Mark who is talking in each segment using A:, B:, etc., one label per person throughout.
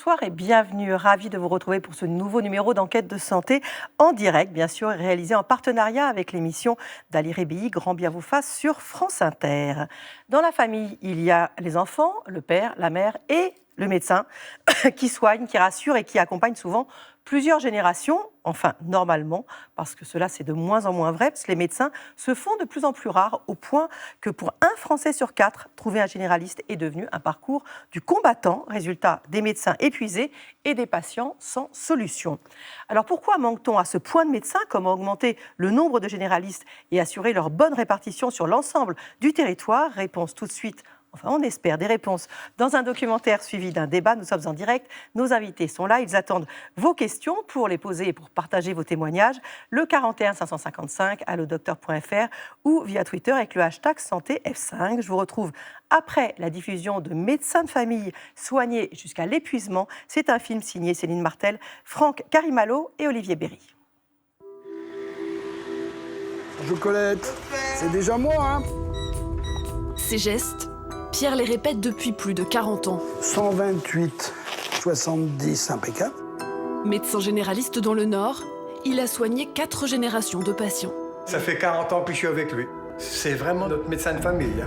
A: bonsoir et bienvenue. Ravi de vous retrouver pour ce nouveau numéro d'Enquête de santé en direct, bien sûr, réalisé en partenariat avec l'émission d'Ali Rébilly, Grand bien vous fasse sur France Inter. Dans la famille, il y a les enfants, le père, la mère et le médecin qui soigne, qui rassure et qui accompagne souvent plusieurs générations, enfin normalement, parce que cela c'est de moins en moins vrai, parce que les médecins se font de plus en plus rares, au point que pour un Français sur 4, trouver un généraliste est devenu un parcours du combattant, résultat des médecins épuisés et des patients sans solution. Alors pourquoi manque-t-on à ce point de médecins? Comment augmenter le nombre de généralistes et assurer leur bonne répartition sur l'ensemble du territoire? Réponse tout de suite. Enfin, on espère des réponses dans un documentaire suivi d'un débat. Nous sommes en direct. Nos invités sont là. Ils attendent vos questions pour les poser et pour partager vos témoignages. Le 41 555 allodocteur.fr ou via Twitter avec le hashtag SantéF5. Je vous retrouve après la diffusion de Médecins de famille soignés jusqu'à l'épuisement. C'est un film signé Céline Martel, Franck Carimalo et Olivier Berry.
B: Bonjour Colette, c'est déjà moi, hein?
C: Ces gestes, Pierre les répète depuis plus de 40 ans.
B: 128, 70, impeccable.
C: Médecin généraliste dans le Nord, il a soigné 4 générations de patients.
D: Ça fait 40 ans que je suis avec lui. C'est vraiment notre médecin de famille.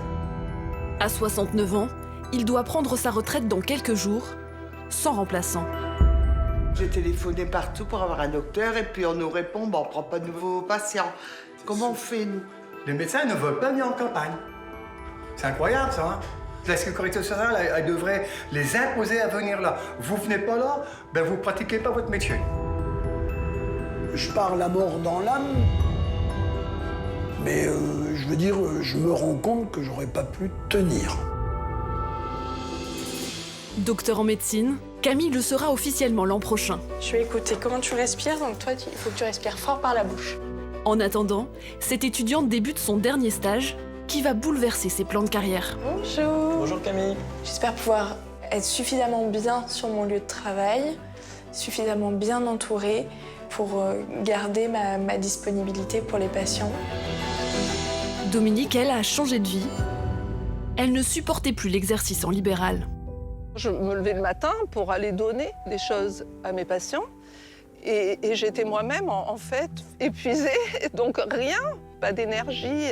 C: À 69 ans, il doit prendre sa retraite dans quelques jours, sans remplaçant.
E: J'ai téléphoné partout pour avoir un docteur et puis on nous répond, on ne prend pas de nouveaux patients. Comment on fait, nous?
D: Les médecins ne veulent pas venir en campagne. C'est incroyable, ça, hein? La sécurité sociale, elle devrait les imposer à venir là. Vous venez pas là, ben vous pratiquez pas votre métier.
B: Je parle la mort dans l'âme, mais je veux dire, je me rends compte que j'aurais pas pu tenir.
C: Docteur en médecine, Camille le sera officiellement l'an prochain.
F: Je vais écouter comment tu respires, donc toi, il faut que tu respires fort par la bouche.
C: En attendant, cette étudiante débute son dernier stage qui va bouleverser ses plans de carrière.
F: Bonjour.
G: Bonjour Camille.
F: J'espère pouvoir être suffisamment bien sur mon lieu de travail, suffisamment bien entourée pour garder ma disponibilité pour les patients.
C: Dominique, elle, a changé de vie. Elle ne supportait plus l'exercice en libéral.
H: Je me levais le matin pour aller donner des choses à mes patients et j'étais moi-même en fait épuisée, donc rien, pas d'énergie.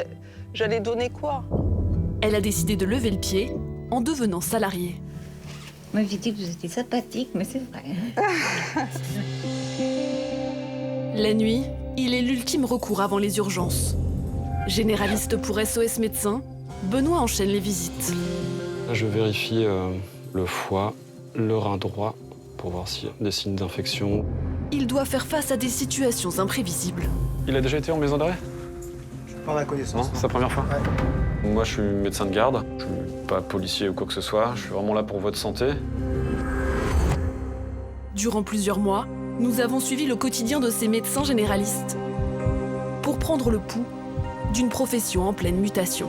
H: J'allais donner quoi?
C: Elle a décidé de lever le pied en devenant salariée.
I: Moi, j'ai dit que vous étiez sympathique, mais c'est vrai.
C: La nuit, il est l'ultime recours avant les urgences. Généraliste pour SOS Médecins, Benoît enchaîne les visites.
G: Je vérifie le foie, le rein droit pour voir s'il y a des signes d'infection.
C: Il doit faire face à des situations imprévisible.
G: Il a déjà été en maison d'arrêt?
D: Par la
G: Non,
D: connaissance.
G: c'est sa première fois?
D: Ouais.
G: Moi, je suis médecin de garde. Je suis pas policier ou quoi que ce soit. Je suis vraiment là pour votre santé.
C: Durant plusieurs mois, nous avons suivi le quotidien de ces médecins généralistes pour prendre le pouls d'une profession en pleine mutation.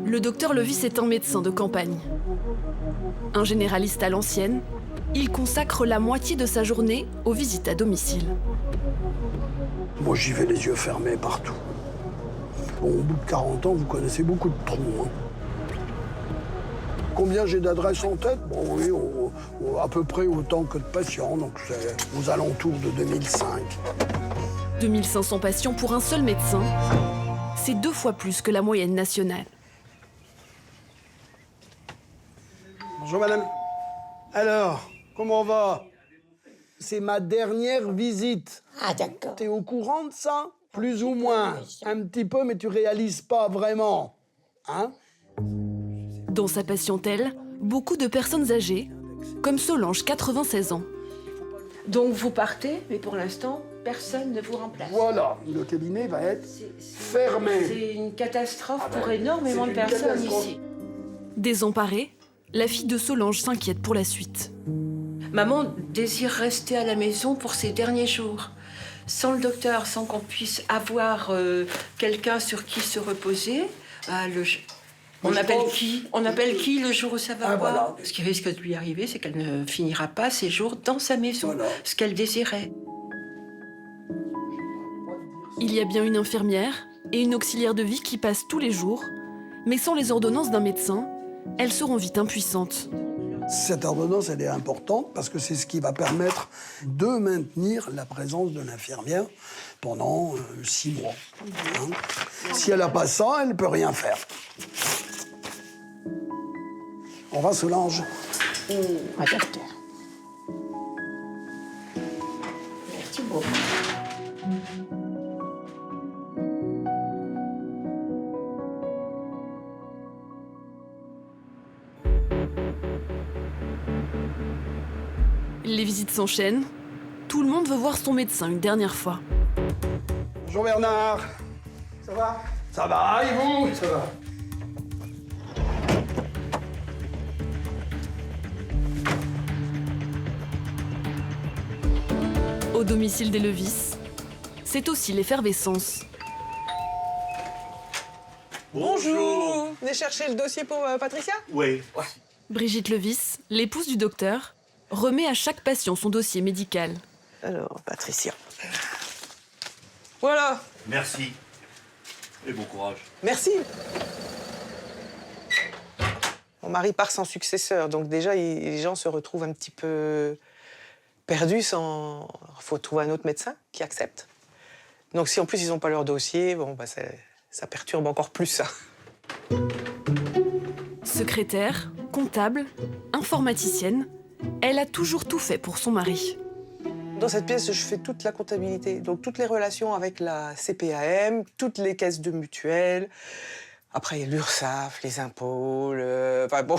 C: Le docteur Levis est un médecin de campagne. Un généraliste à l'ancienne, il consacre la moitié de sa journée aux visites à domicile.
B: Moi, j'y vais les yeux fermés partout. Bon, au bout de 40 ans, vous connaissez beaucoup de trous, hein. Combien j'ai d'adresses en tête? Bon, oui, à peu près autant que de patients, donc c'est aux alentours de 2005.
C: 2500 patients pour un seul médecin, c'est 2 fois plus que la moyenne nationale.
B: Bonjour madame. Alors, comment on va? C'est ma dernière visite.
I: Ah, d'accord.
B: T'es au courant de ça? Plus ou moins. Un petit peu, mais tu réalises pas vraiment. Hein?
C: Dans sa patientèle, beaucoup de personnes âgées, comme Solange, 96 ans.
J: Donc vous partez, mais pour l'instant, personne ne vous remplace.
B: Voilà, le cabinet va être fermé.
J: C'est une catastrophe pour énormément de personnes ici.
C: Désemparée, la fille de Solange s'inquiète pour la suite.
J: Maman désire rester à la maison pour ses derniers jours. sans le docteur, sans qu'on puisse avoir quelqu'un sur qui se reposer, on appelle qui le jour où ça va pas?
B: Voilà.
J: Ce qui risque de lui arriver, c'est qu'elle ne finira pas ses jours dans sa maison, ce qu'elle désirait.
C: Il y a bien une infirmière et une auxiliaire de vie qui passent tous les jours, mais sans les ordonnances d'un médecin, elles seront vite impuissantes.
B: Cette ordonnance, elle est importante parce que c'est ce qui va permettre de maintenir la présence de l'infirmière pendant 6 mois. Hein. Si elle n'a pas ça, elle ne peut rien faire. On va, Solange.
I: Docteur. Merci beaucoup.
C: Les visites s'enchaînent. Tout le monde veut voir son médecin une dernière fois.
B: Bonjour Bernard. Ça va? Ça va, et vous? Ça va.
C: Au domicile des Levis, c'est aussi l'effervescence.
K: Bonjour. Venez chercher le dossier pour Patricia?
L: Oui.
C: Brigitte Levis, l'épouse du docteur, remet à chaque patient son dossier médical.
K: Alors, Patricia. Voilà.
L: Merci. Et bon courage.
K: Merci. Mon mari part sans successeur, donc déjà, les gens se retrouvent un petit peu perdus sans... Il faut trouver un autre médecin qui accepte. Donc si en plus ils n'ont pas leur dossier, bon, bah, ça perturbe encore plus ça.
C: Secrétaire, comptable, informaticienne, elle a toujours tout fait pour son mari.
K: Dans cette pièce, je fais toute la comptabilité, donc toutes les relations avec la CPAM, toutes les caisses de mutuelle. Après, il y a l'URSSAF, les impôts, enfin bon,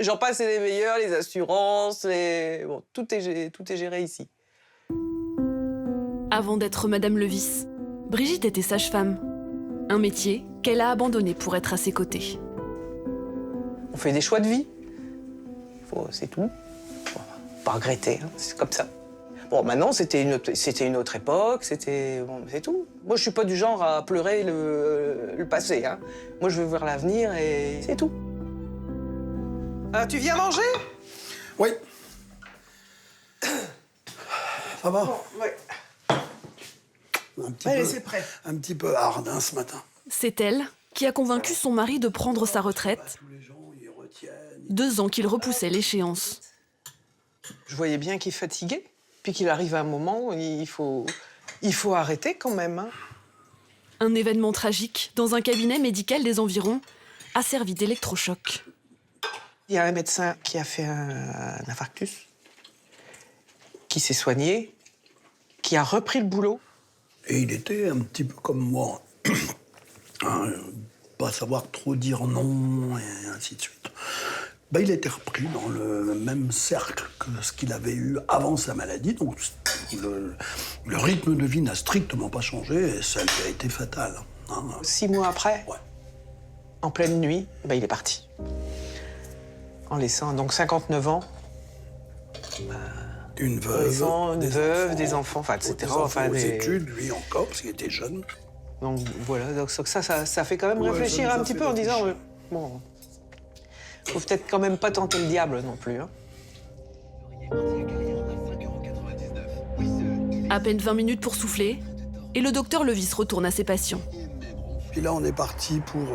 K: j'en passe et les meilleurs, les assurances, bon, tout est géré ici.
C: Avant d'être Madame Levis, Brigitte était sage-femme. Un métier qu'elle a abandonné pour être à ses côtés.
K: On fait des choix de vie. C'est tout. Faut pas regretter, hein, c'est comme ça. Bon, maintenant, c'était une autre époque, bon, c'est tout. Moi, je suis pas du genre à pleurer le passé. Hein. Moi, je veux voir l'avenir et c'est tout. Ah, tu viens manger?
B: Oui. Ça va?
K: Bon, ouais.
B: Allez,
K: c'est prêt.
B: Un petit peu hard hein, ce matin.
C: C'est elle qui a convaincu son mari de prendre sa retraite. 2 ans qu'il repoussait l'échéance.
K: Je voyais bien qu'il fatiguait, puis qu'il arrive à un moment où il faut arrêter quand même. Hein.
C: Un événement tragique dans un cabinet médical des environs a servi d'électrochoc.
K: Il y a un médecin qui a fait un infarctus, qui s'est soigné, qui a repris le boulot.
B: Et il était un petit peu comme moi. Hein, pas savoir trop dire non, et ainsi de suite. Ben, il était repris dans le même cercle que ce qu'il avait eu avant sa maladie. Donc le rythme de vie n'a strictement pas changé et ça lui a été fatal. Hein.
K: 6 mois après, en pleine nuit, ben, il est parti. En laissant donc 59 ans.
B: Une veuve,
K: des enfants, enfin, etc.
B: Des enfants aux études, lui encore, parce qu'il était jeune.
K: Donc voilà, donc ça fait quand même réfléchir un petit peu en disant, bon, faut peut-être quand même pas tenter le diable non plus. Hein.
C: À peine 20 minutes pour souffler, et le docteur Levis retourne à ses patients.
B: Puis là, on est parti pour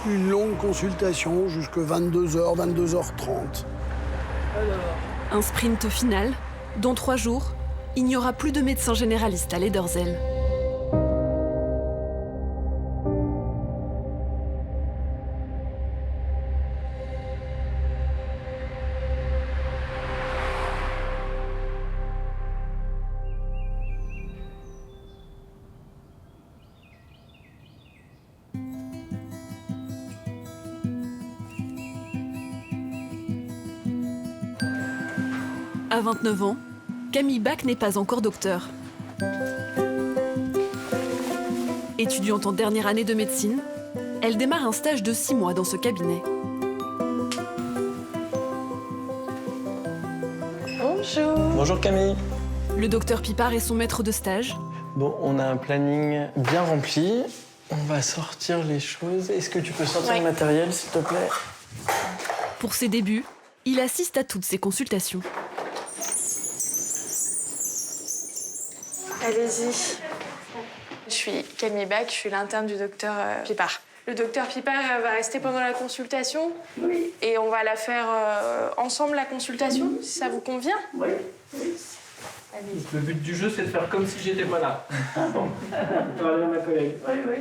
B: une longue consultation jusqu'à 22h, 22h30.
C: Un sprint final. Dans 3 jours, il n'y aura plus de médecin généraliste à Lederzell. À 29 ans, Camille Bach n'est pas encore docteur. Étudiante en dernière année de médecine, elle démarre un stage de 6 mois dans ce cabinet.
K: Bonjour.
L: Bonjour Camille.
C: Le docteur Pipard est son maître de stage.
M: Bon, on a un planning bien rempli. On va sortir les choses. Est-ce que tu peux sortir le matériel, s'il te plaît?
C: Pour ses débuts, il assiste à toutes ses consultations.
F: Allez-y. Je suis Camille Bach, je suis l'interne du docteur Pipard. Le docteur Pipard va rester pendant la consultation. Oui. Et on va la faire ensemble, la consultation, si ça vous convient.
I: Oui.
F: Allez-y.
M: Le but du jeu, c'est de faire comme si j'étais pas là. Ah bon. Parler à ma collègue.
I: Oui.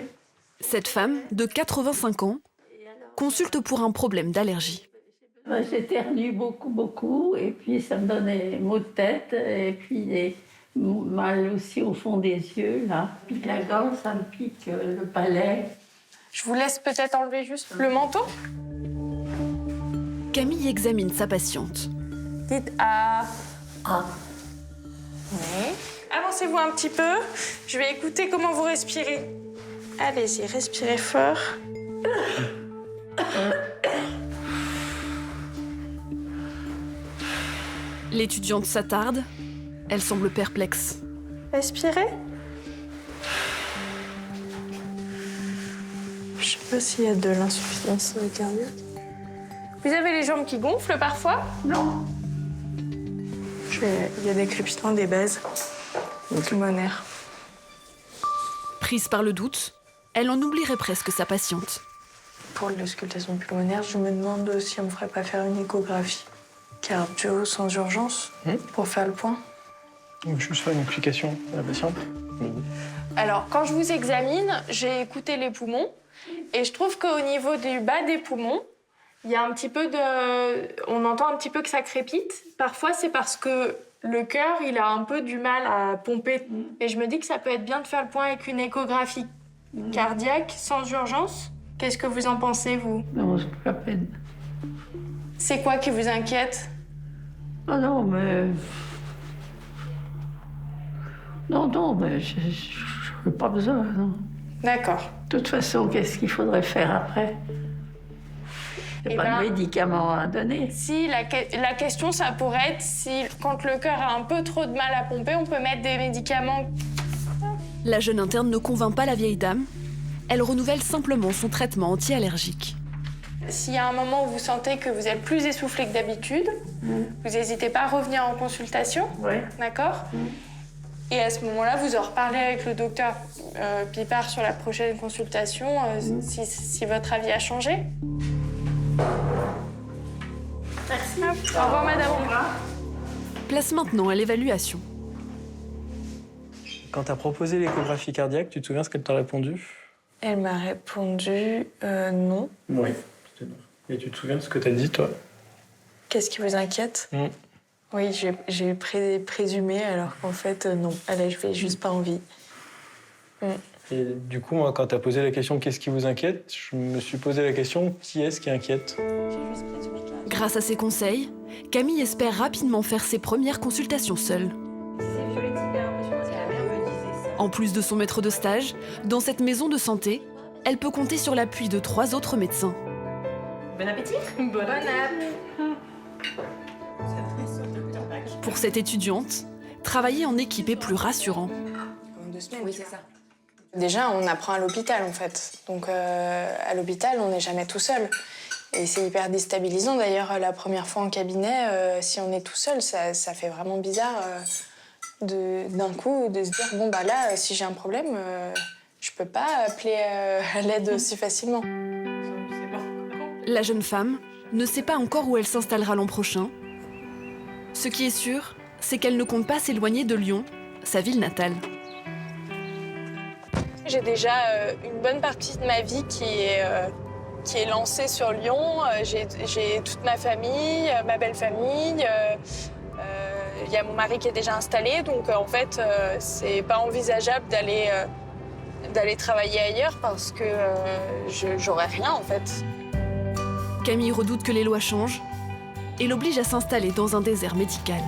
C: Cette femme, de 85 ans, consulte pour un problème d'allergie.
I: J'éternue beaucoup, et puis ça me donnait maux de tête, et puis mal aussi au fond des yeux, là. Puis la gorge, ça me pique le palais.
F: Je vous laisse peut-être enlever juste le manteau.
C: Camille examine sa patiente.
F: Dites A. A. Oui. Avancez-vous un petit peu. Je vais écouter comment vous respirez. Allez-y, respirez fort.
C: L'étudiante s'attarde. Elle semble perplexe.
F: Respirez. Je sais pas s'il y a de l'insuffisance cardiaque. Vous avez les jambes qui gonflent parfois?
I: Non.
F: Il y a des crépitements des bases pulmonaires.
C: Prise par le doute, elle en oublierait presque sa patiente.
F: Pour l'auscultation pulmonaire, je me demande si on ne ferait pas faire une échographie cardio sans urgence pour faire le point.
M: Juste faire une explication à la patiente.
F: Alors, quand je vous examine, j'ai écouté les poumons et je trouve qu'au niveau du bas des poumons, il y a un petit peu de... On entend un petit peu que ça crépite. Parfois, c'est parce que le cœur, il a un peu du mal à pomper. Et je me dis que ça peut être bien de faire le point avec une échographie cardiaque sans urgence. Qu'est-ce que vous en pensez, vous?
I: Non, c'est pas la peine.
F: C'est quoi qui vous inquiète?
I: Oh non, mais... Non, mais je n'ai pas besoin, non.
F: D'accord.
I: De toute façon, qu'est-ce qu'il faudrait faire après? Il n'y a pas de médicaments à donner.
F: Si, la question, ça pourrait être si, quand le cœur a un peu trop de mal à pomper, on peut mettre des médicaments.
C: La jeune interne ne convainc pas la vieille dame. Elle renouvelle simplement son traitement anti-allergique.
F: S'il y a un moment où vous sentez que vous êtes plus essoufflé que d'habitude, vous n'hésitez pas à revenir en consultation.
I: Oui.
F: D'accord. Et à ce moment-là, vous en reparlez avec le docteur Pipard sur la prochaine consultation, si votre avis a changé.
I: Merci.
F: Au revoir, madame. Au revoir.
C: Place maintenant à l'évaluation.
M: Quand tu as proposé l'échographie cardiaque, tu te souviens ce qu'elle t'a répondu?
F: Elle m'a répondu non.
M: Oui, c'était non. Et tu te souviens de ce que tu as dit, toi?
F: Qu'est-ce qui vous inquiète? Oui, j'ai présumé, alors qu'en fait, non. Elle avait juste pas envie.
M: Et du coup, moi, quand tu as posé la question « Qu'est-ce qui vous inquiète ?», je me suis posé la question « Qui est-ce qui inquiète ?»
C: Grâce à ses conseils, Camille espère rapidement faire ses premières consultations seule. En plus de son maître de stage, dans cette maison de santé, elle peut compter sur l'appui de 3 autres médecins.
J: Bon appétit.
F: Bon appétit.
C: Pour cette étudiante, travailler en équipe est plus rassurant.
F: Oui, c'est ça. Déjà, on apprend à l'hôpital, en fait. Donc, à l'hôpital, on n'est jamais tout seul. Et c'est hyper déstabilisant. D'ailleurs, la première fois en cabinet, si on est tout seul, ça fait vraiment bizarre d'un coup de se dire, bon, bah là, si j'ai un problème, je peux pas appeler à l'aide aussi facilement.
C: La jeune femme ne sait pas encore où elle s'installera l'an prochain. Ce qui est sûr, c'est qu'elle ne compte pas s'éloigner de Lyon, sa ville natale.
F: J'ai déjà une bonne partie de ma vie qui est lancée sur Lyon. J'ai toute ma famille, ma belle famille. Il y a mon mari qui est déjà installé, donc en fait, c'est pas envisageable d'aller travailler ailleurs parce que j'aurais rien en fait.
C: Camille redoute que les lois changent et l'oblige à s'installer dans un désert médical.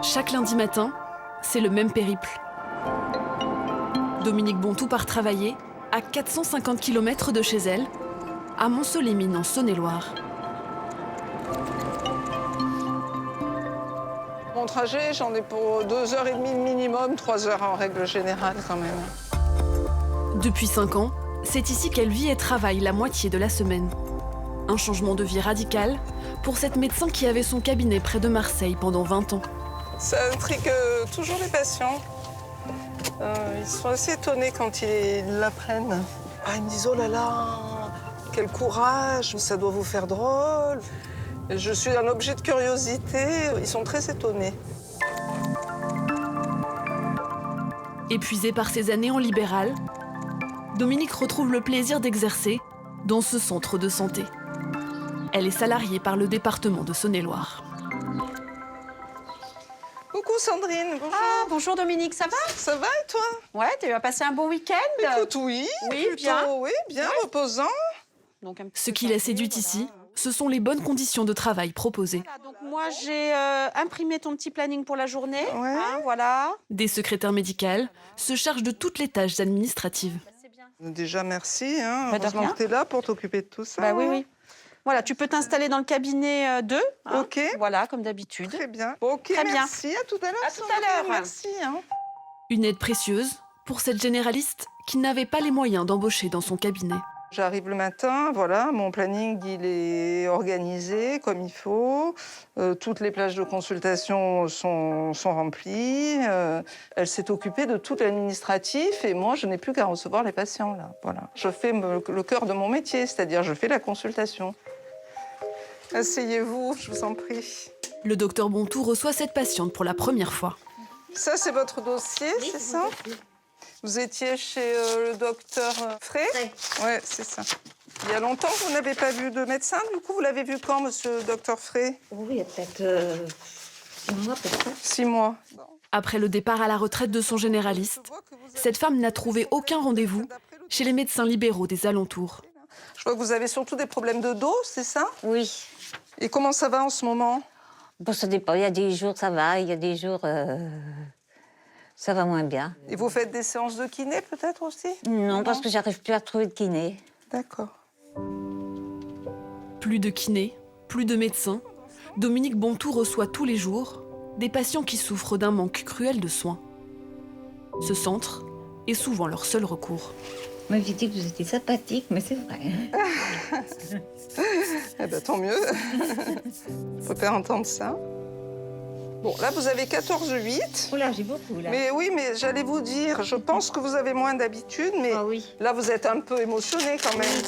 C: Chaque lundi matin, c'est le même périple. Dominique Bontou part travailler à 450 km de chez elle, à Mont-Solémine en Saône-et-Loire.
H: Mon trajet, j'en ai pour 2h30 minimum, 3 heures en règle générale quand même.
C: Depuis 5 ans, c'est ici qu'elle vit et travaille la moitié de la semaine. Un changement de vie radical pour cette médecin qui avait son cabinet près de Marseille pendant 20 ans.
H: Ça intrigue toujours les patients. Ils sont assez étonnés quand ils l'apprennent. Ah, ils me disent « Oh là là, quel courage, ça doit vous faire drôle ». Je suis un objet de curiosité, ils sont très étonnés.
C: Épuisée par ses années en libéral, Dominique retrouve le plaisir d'exercer dans ce centre de santé. Elle est salariée par le département de Saône-et-Loire.
H: Coucou Sandrine, bonjour.
N: Ah, bonjour Dominique, ça va?
H: Ça va et toi?
N: Ouais, tu as passé un bon week-end?
H: Écoute, oui, plutôt, bien reposant.
C: Ce qui la séduit ici, ce sont les bonnes conditions de travail proposées.
N: Donc moi, j'ai imprimé ton petit planning pour la journée. Hein, voilà.
C: Des secrétaires médicales se chargent de toutes les tâches administratives.
H: Déjà, merci. Hein.
N: Bah, de
H: Heureusement
N: rien.
H: que tu es là pour t'occuper de tout ça.
N: Bah oui, oui. Voilà, tu peux t'installer dans le cabinet 2. Hein.
H: OK.
N: Voilà, comme d'habitude.
H: Très bien. OK,
N: Très bien.
H: merci. À tout à l'heure.
N: À tout à l'heure.
H: Merci. Hein.
C: Une aide précieuse pour cette généraliste qui n'avait pas les moyens d'embaucher dans son cabinet.
H: J'arrive le matin, voilà, mon planning il est organisé comme il faut. Toutes les plages de consultation sont remplies. Elle s'est occupée de tout l'administratif et moi, je n'ai plus qu'à recevoir les patients. Là. Voilà. Je fais le cœur de mon métier, c'est-à-dire je fais la consultation. Asseyez-vous, je vous en prie.
C: Le docteur Bontou reçoit cette patiente pour la première fois.
H: Ça, c'est votre dossier, c'est ça? Vous étiez chez le docteur Frey? Oui, c'est ça. Il y a longtemps que vous n'avez pas vu de médecin, du coup, vous l'avez vu quand, monsieur le docteur Frey?
O: Oui, il y a peut-être 6 mois, peut-être.
H: 6 mois.
C: Après le départ à la retraite de son généraliste, cette femme n'a trouvé aucun rendez-vous chez les médecins libéraux des alentours.
H: Je vois que vous avez surtout des problèmes de dos, c'est ça?
O: Oui.
H: Et comment ça va en ce moment?
O: Bon, ça dépend. Il y a des jours, ça va. Il y a des jours, ça va moins bien.
H: Et vous faites des séances de kiné, peut-être aussi?
O: Non, parce que j'arrive plus à trouver de kiné.
H: D'accord.
C: Plus de kiné, plus de médecins, Dominique Bontou reçoit tous les jours des patients qui souffrent d'un manque cruel de soins. Ce centre est souvent leur seul recours.
O: Moi, j'ai dit que vous étiez sympathique, mais c'est vrai.
H: Eh ben, tant mieux. Faut pas entendre ça. Bon, là, vous avez 14,8.
O: Oh là, j'ai beaucoup, là.
H: Mais oui, mais j'allais vous dire, je pense que vous avez moins d'habitude, mais là, vous êtes un peu émotionné quand même.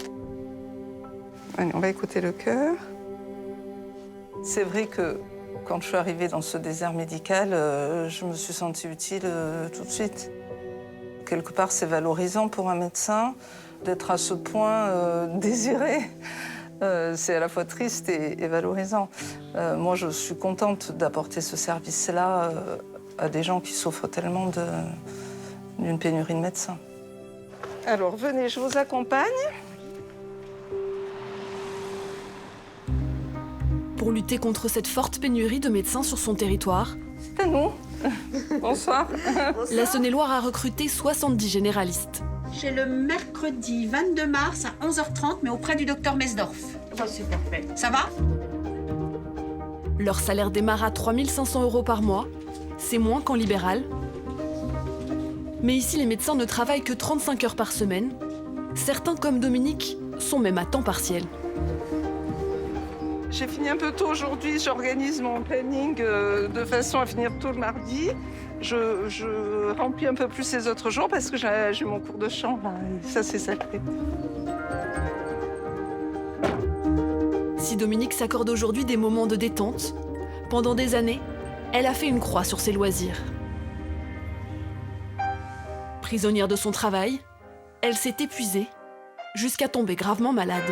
H: Allez, on va écouter le cœur. C'est vrai que quand je suis arrivée dans ce désert médical, je me suis sentie utile tout de suite. Quelque part, c'est valorisant pour un médecin d'être à ce point désiré. C'est à la fois triste et valorisant. Moi, je suis contente d'apporter ce service-là à des gens qui souffrent tellement d'une pénurie de médecins. Alors, venez, je vous accompagne.
C: Pour lutter contre cette forte pénurie de médecins sur son territoire,
H: c'est à nous. Bonsoir.
C: La Saône-et-Loire a recruté 70 généralistes.
N: J'ai le mercredi 22 mars à 11h30, mais auprès du docteur Mesdorf.
O: Oh, c'est parfait.
N: Ça va?
C: Leur salaire démarre à 3 500 € par mois. C'est moins qu'en libéral. Mais ici, les médecins ne travaillent que 35 heures par semaine. Certains, comme Dominique, sont même à temps partiel.
H: J'ai fini un peu tôt aujourd'hui. J'organise mon planning de façon à finir tôt le mardi. Je remplis un peu plus les autres jours parce que j'ai mon cours de chant. Là, et ça, c'est sacré.
C: Si Dominique s'accorde aujourd'hui des moments de détente, pendant des années, elle a fait une croix sur ses loisirs. Prisonnière de son travail, elle s'est épuisée jusqu'à tomber gravement malade.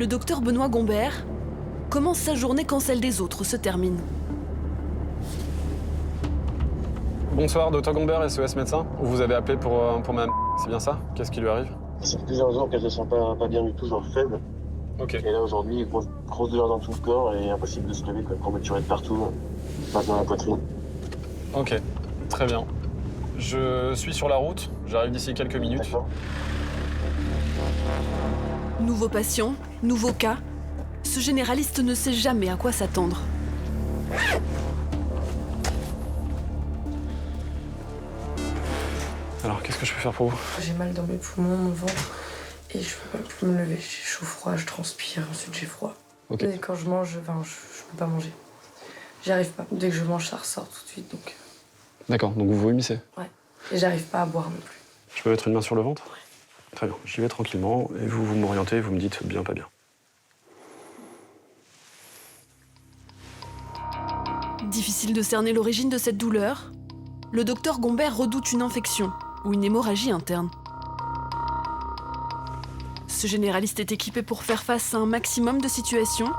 C: Le docteur Benoît Gombert commence sa journée quand celle des autres se termine.
G: Bonsoir, docteur Gombert, SOS médecin. Vous avez appelé pour madame, c'est bien ça? Qu'est-ce qui lui arrive?
P: Ça fait plusieurs jours qu'elle ne se sent pas bien du tout, genre faible.
G: Ok.
P: Et là aujourd'hui, grosse douleur dans tout le corps et impossible de se lever, courbature de partout, passe dans la poitrine.
G: Ok, très bien. Je suis sur la route, j'arrive d'ici quelques minutes.
C: Nouveau patient, nouveau cas. Ce généraliste ne sait jamais à quoi s'attendre.
G: Alors, qu'est-ce que je peux faire pour vous?
Q: J'ai mal dans mes poumons, mon ventre, et je peux pas plus me lever. J'ai chaud, froid, je transpire, ensuite j'ai froid.
G: Ok.
Q: Et quand je mange, je peux pas manger. J'y arrive pas. Dès que je mange, ça ressort tout de suite, donc...
G: D'accord, donc vous vomissez?
Q: Ouais. Et j'arrive pas à boire non plus.
G: Je peux mettre une main sur le ventre? Ouais. Très bien, j'y vais tranquillement, et vous m'orientez, vous me dites bien, pas bien.
C: Difficile de cerner l'origine de cette douleur. Le docteur Gombert redoute une infection ou une hémorragie interne. Ce généraliste est équipé pour faire face à un maximum de situations.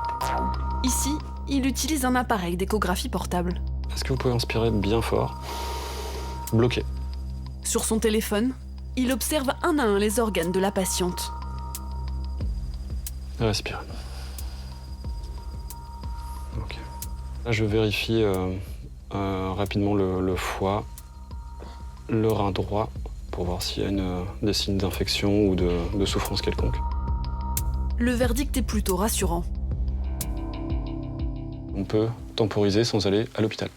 C: Ici, il utilise un appareil d'échographie portable.
G: Est-ce que vous pouvez inspirer bien fort? Bloqué.
C: Sur son téléphone, il observe un à un les organes de la patiente.
G: Respirez. Ok. Là, je vérifie rapidement le foie, le rein droit, pour voir s'il y a des signes d'infection ou de souffrance quelconque.
C: Le verdict est plutôt rassurant.
G: On peut temporiser sans aller à l'hôpital.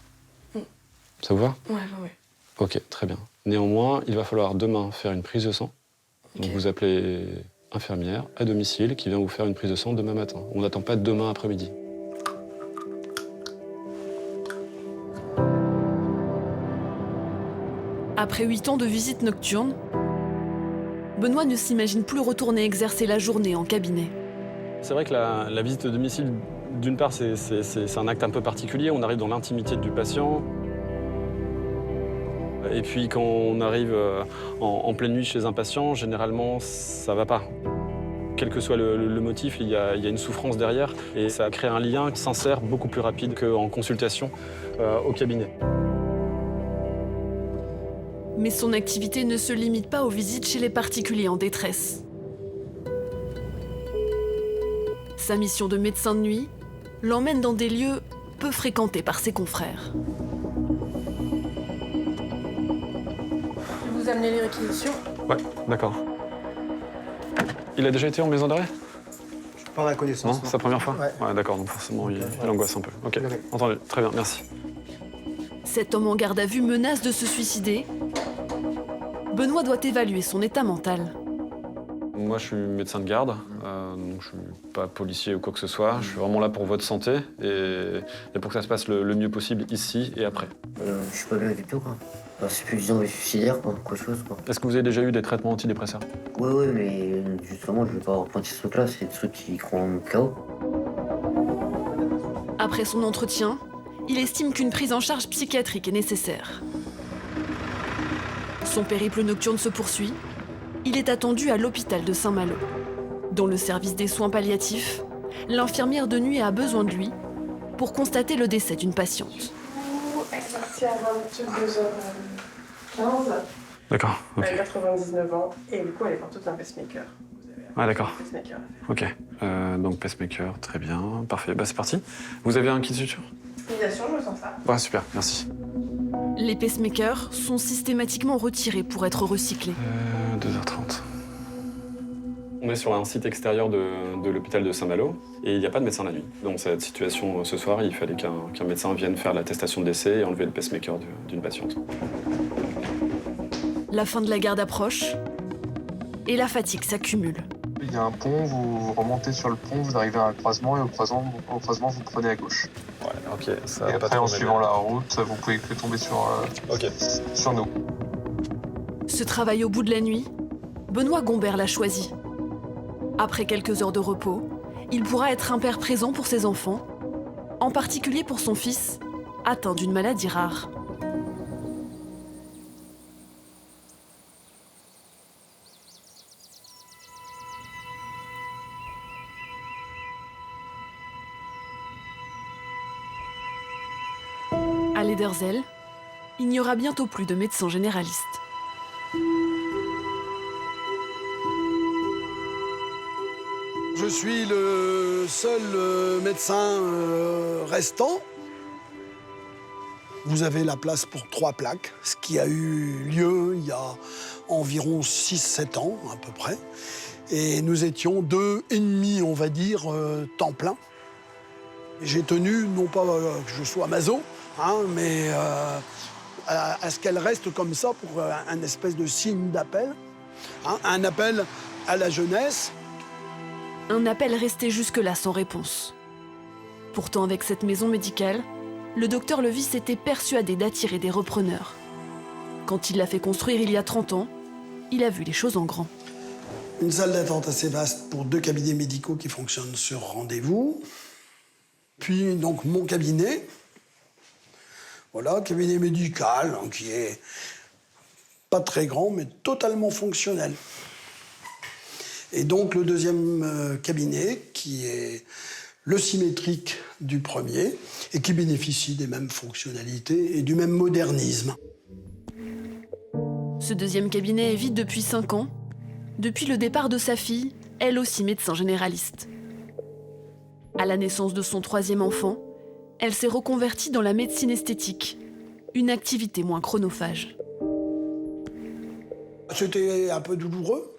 G: Ça vous va?
Q: Ouais.
G: Ok, très bien. Néanmoins, il va falloir demain faire une prise de sang. Donc vous appelez infirmière à domicile qui vient vous faire une prise de sang demain matin. On n'attend pas demain après-midi.
C: Après 8 ans de visite nocturne, Benoît ne s'imagine plus retourner exercer la journée en cabinet.
G: C'est vrai que la visite au domicile, d'une part, c'est un acte un peu particulier. On arrive dans l'intimité du patient. Et puis quand on arrive en pleine nuit chez un patient, généralement, ça va pas. Quel que soit le motif, il y a une souffrance derrière. Et ça crée un lien sincère beaucoup plus rapide qu'en consultation au cabinet.
C: Mais son activité ne se limite pas aux visites chez les particuliers en détresse. Sa mission de médecin de nuit l'emmène dans des lieux peu fréquentés par ses confrères.
Q: Je vais vous amener les réquisitions.
G: Ouais, d'accord. Il a déjà été en maison d'arrêt?
R: Je suis pas à la connaissance.
G: Non, c'est sa première fois? Ouais, d'accord, donc forcément, il angoisse un peu. Ok, entendu, très bien, merci.
C: Cet homme en garde à vue menace de se suicider. Benoît doit évaluer son état mental.
G: Moi, je suis médecin de garde, donc je suis pas policier ou quoi que ce soit. Je suis vraiment là pour votre santé et pour que ça se passe le mieux possible ici et après.
S: Je suis pas bien du tout, quoi. C'est plus disons suicidaire, quoi, autre chose, quoi.
G: Est-ce que vous avez déjà eu des traitements antidépresseurs?
S: Oui, mais justement, je vais pas reprendre ce truc-là, c'est des trucs qui cront KO.
C: Après son entretien, il estime qu'une prise en charge psychiatrique est nécessaire. Son périple nocturne se poursuit. Il est attendu à l'hôpital de Saint-Malo. Dans le service des soins palliatifs, l'infirmière de nuit a besoin de lui pour constater le décès d'une patiente.
Q: Elle est partie à 22h15.
G: D'accord.
Q: Elle a 99 ans et du coup elle est porteuse d'un pacemaker.
G: Ah d'accord.
Q: Pacemaker.
G: Ok. Donc pacemaker, très bien, parfait. Bah c'est parti. Vous avez un kit de suture?
Q: Bien sûr, je sens ça.
G: Ouais, super, merci.
C: Les pacemakers sont systématiquement retirés pour être recyclés.
G: 2h30. On est sur un site extérieur de l'hôpital de Saint-Malo et il n'y a pas de médecin la nuit. Dans cette situation, ce soir, il fallait qu'un médecin vienne faire l'attestation de décès et enlever le pacemaker d'une patiente.
C: La fin de la garde approche et la fatigue s'accumule.
T: Il y a un pont, vous remontez sur le pont, vous arrivez à un croisement et au croisement vous prenez à gauche.
G: Ouais, ok. Ça
T: et après, en suivant la route, vous pouvez que tomber sur nous.
C: Ce travail au bout de la nuit, Benoît Gombert l'a choisi. Après quelques heures de repos, il pourra être un père présent pour ses enfants, en particulier pour son fils, atteint d'une maladie rare. Lederzell, il n'y aura bientôt plus de médecins généralistes.
B: Je suis le seul médecin restant. Vous avez la place pour 3 plaques, ce qui a eu lieu il y a environ 6-7 ans à peu près. Et nous étions 2,5, on va dire, temps plein. J'ai tenu, non pas que je sois maso, mais à ce qu'elle reste comme ça pour un espèce de signe d'appel. Un appel à la jeunesse.
C: Un appel resté jusque-là sans réponse. Pourtant, avec cette maison médicale, le docteur Levis était persuadé d'attirer des repreneurs. Quand il l'a fait construire il y a 30 ans, il a vu les choses en grand.
B: Une salle d'attente assez vaste pour 2 cabinets médicaux qui fonctionnent sur rendez-vous. Puis donc mon cabinet. Voilà, cabinet médical qui est pas très grand mais totalement fonctionnel. Et donc le deuxième cabinet qui est le symétrique du premier et qui bénéficie des mêmes fonctionnalités et du même modernisme.
C: Ce deuxième cabinet est vide depuis 5 ans, depuis le départ de sa fille, elle aussi médecin généraliste. À la naissance de son 3e enfant, elle s'est reconvertie dans la médecine esthétique, une activité moins chronophage.
B: C'était un peu douloureux,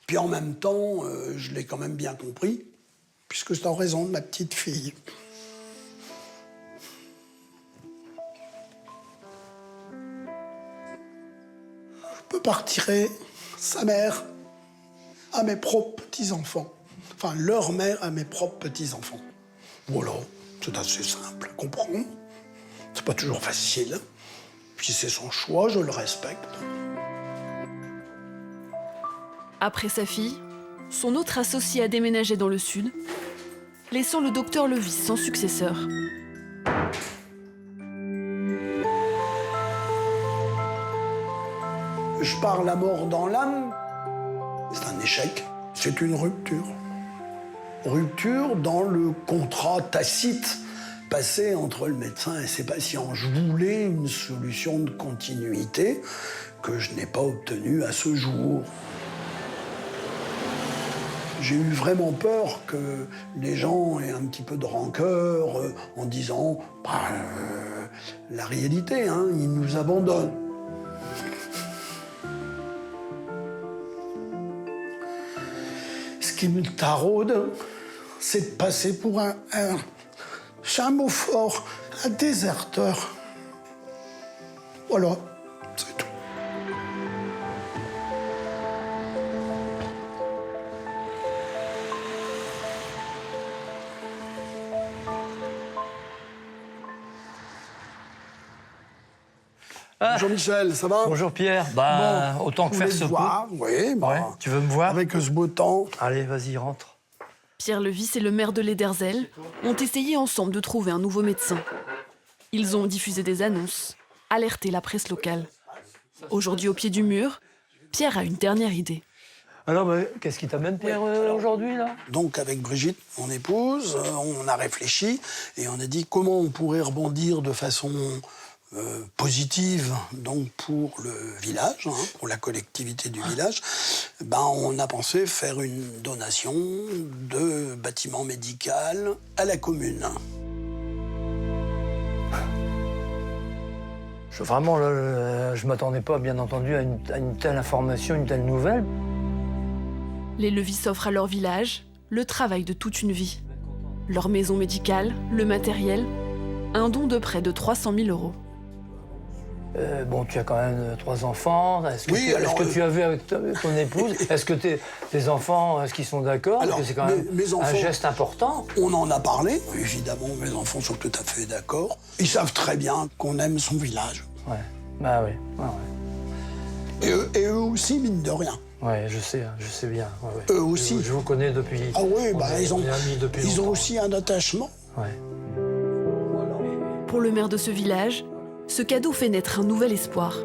B: puis en même temps, je l'ai quand même bien compris, puisque c'est en raison de ma petite fille. Je peux pas retirer sa mère à mes propres petits-enfants. Enfin, leur mère à mes propres petits-enfants. Voilà, c'est assez simple à comprendre. C'est pas toujours facile. Puis c'est son choix, je le respecte.
C: Après sa fille, son autre associé a déménagé dans le sud, laissant le docteur Levis sans successeur.
B: Je pars la mort dans l'âme. C'est un échec. C'est une rupture. Rupture dans le contrat tacite passé entre le médecin et ses patients. Je voulais une solution de continuité que je n'ai pas obtenue à ce jour. J'ai eu vraiment peur que les gens aient un petit peu de rancœur en disant la réalité, ils nous abandonnent. Ce qui me taraude, c'est de passer pour c'est un mot fort, un déserteur. Voilà, c'est tout. Bonjour Michel, ça va?
U: Bonjour Pierre, autant que faire se peut.
B: Oui,
U: tu veux me voir?
B: Avec ce beau temps.
U: Allez, vas-y, rentre.
C: Pierre Levis et le maire de Lederzell ont essayé ensemble de trouver un nouveau médecin. Ils ont diffusé des annonces, alerté la presse locale. Aujourd'hui, au pied du mur, Pierre a une dernière idée.
U: Alors, qu'est-ce qui t'amène, Pierre, aujourd'hui, là?
B: Donc, avec Brigitte, mon épouse, on a réfléchi et on a dit comment on pourrait rebondir de façon positive donc pour le village, pour la collectivité du village. On a pensé faire une donation de bâtiment médical à la commune.
U: Vraiment, je ne m'attendais pas, bien entendu, à une telle information, une telle nouvelle.
C: Les Levis offrent à leur village le travail de toute une vie. Leur maison médicale, le matériel, un don de près de 300 000 €.
U: Tu as quand même 3 enfants. Est-ce que tu as vu avec ton épouse? Est-ce que tes enfants, est-ce qu'ils sont d'accord? Parce que c'est quand même un geste important.
B: On en a parlé. Évidemment, mes enfants sont tout à fait d'accord. Ils savent très bien qu'on aime son village.
U: Ouais. Ouais.
B: Et eux aussi, mine de rien.
U: Ouais, je sais bien. Ouais.
B: Eux aussi.
U: Je vous connais depuis.
B: Ah oui, ils ont
U: longtemps.
B: aussi un attachement.
U: Ouais.
C: Pour le maire de ce village, ce cadeau fait naître un nouvel espoir.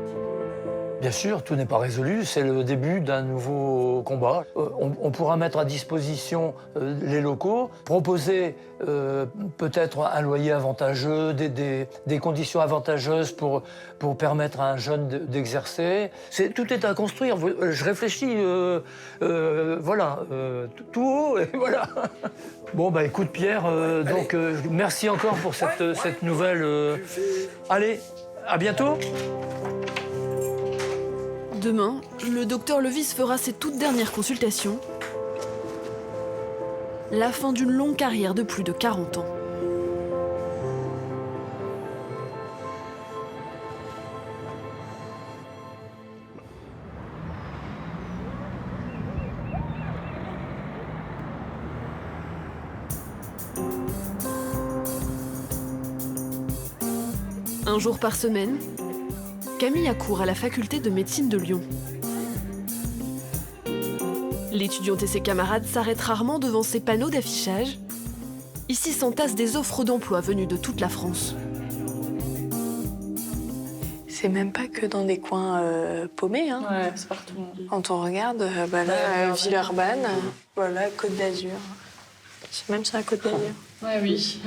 U: Bien sûr, tout n'est pas résolu, c'est le début d'un nouveau combat. On pourra mettre à disposition les locaux, proposer peut-être un loyer avantageux, des conditions avantageuses pour permettre à un jeune d'exercer. Tout est à construire. Je réfléchis, voilà, tout haut, et voilà. Bon, bah écoute Pierre, donc merci encore pour cette nouvelle. Allez, à bientôt.
C: Demain, le docteur Levis fera ses toutes dernières consultations. La fin d'une longue carrière de plus de 40 ans. Un jour par semaine, Camille accourt à la faculté de médecine de Lyon. L'étudiante et ses camarades s'arrêtent rarement devant ces panneaux d'affichage. Ici s'entassent des offres d'emploi venues de toute la France.
F: C'est même pas que dans des coins paumés. Hein.
Q: Ouais, c'est partout.
F: Quand on regarde, Villeurbanne, voilà, Côte d'Azur. C'est même sur la Côte d'Azur.
Q: Ouais, oui.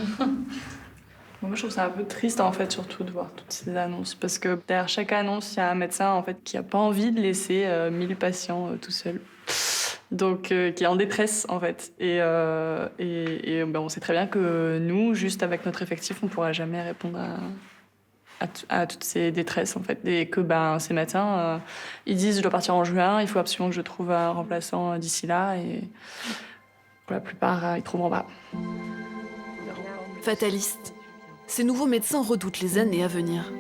Q: Moi, je trouve ça un peu triste, en fait, surtout de voir toutes ces annonces. Parce que derrière chaque annonce, il y a un médecin, en fait, qui n'a pas envie de laisser 1000 patients tout seul. Donc, qui est en détresse, en fait. Et on sait très bien que nous, juste avec notre effectif, on ne pourra jamais répondre à toutes ces détresses, en fait. Et que ces médecins, ils disent « je dois partir en juin, il faut absolument que je trouve un remplaçant d'ici là ». Et pour la plupart, ils ne trouveront pas.
C: Fataliste, ces nouveaux médecins redoutent les années à venir.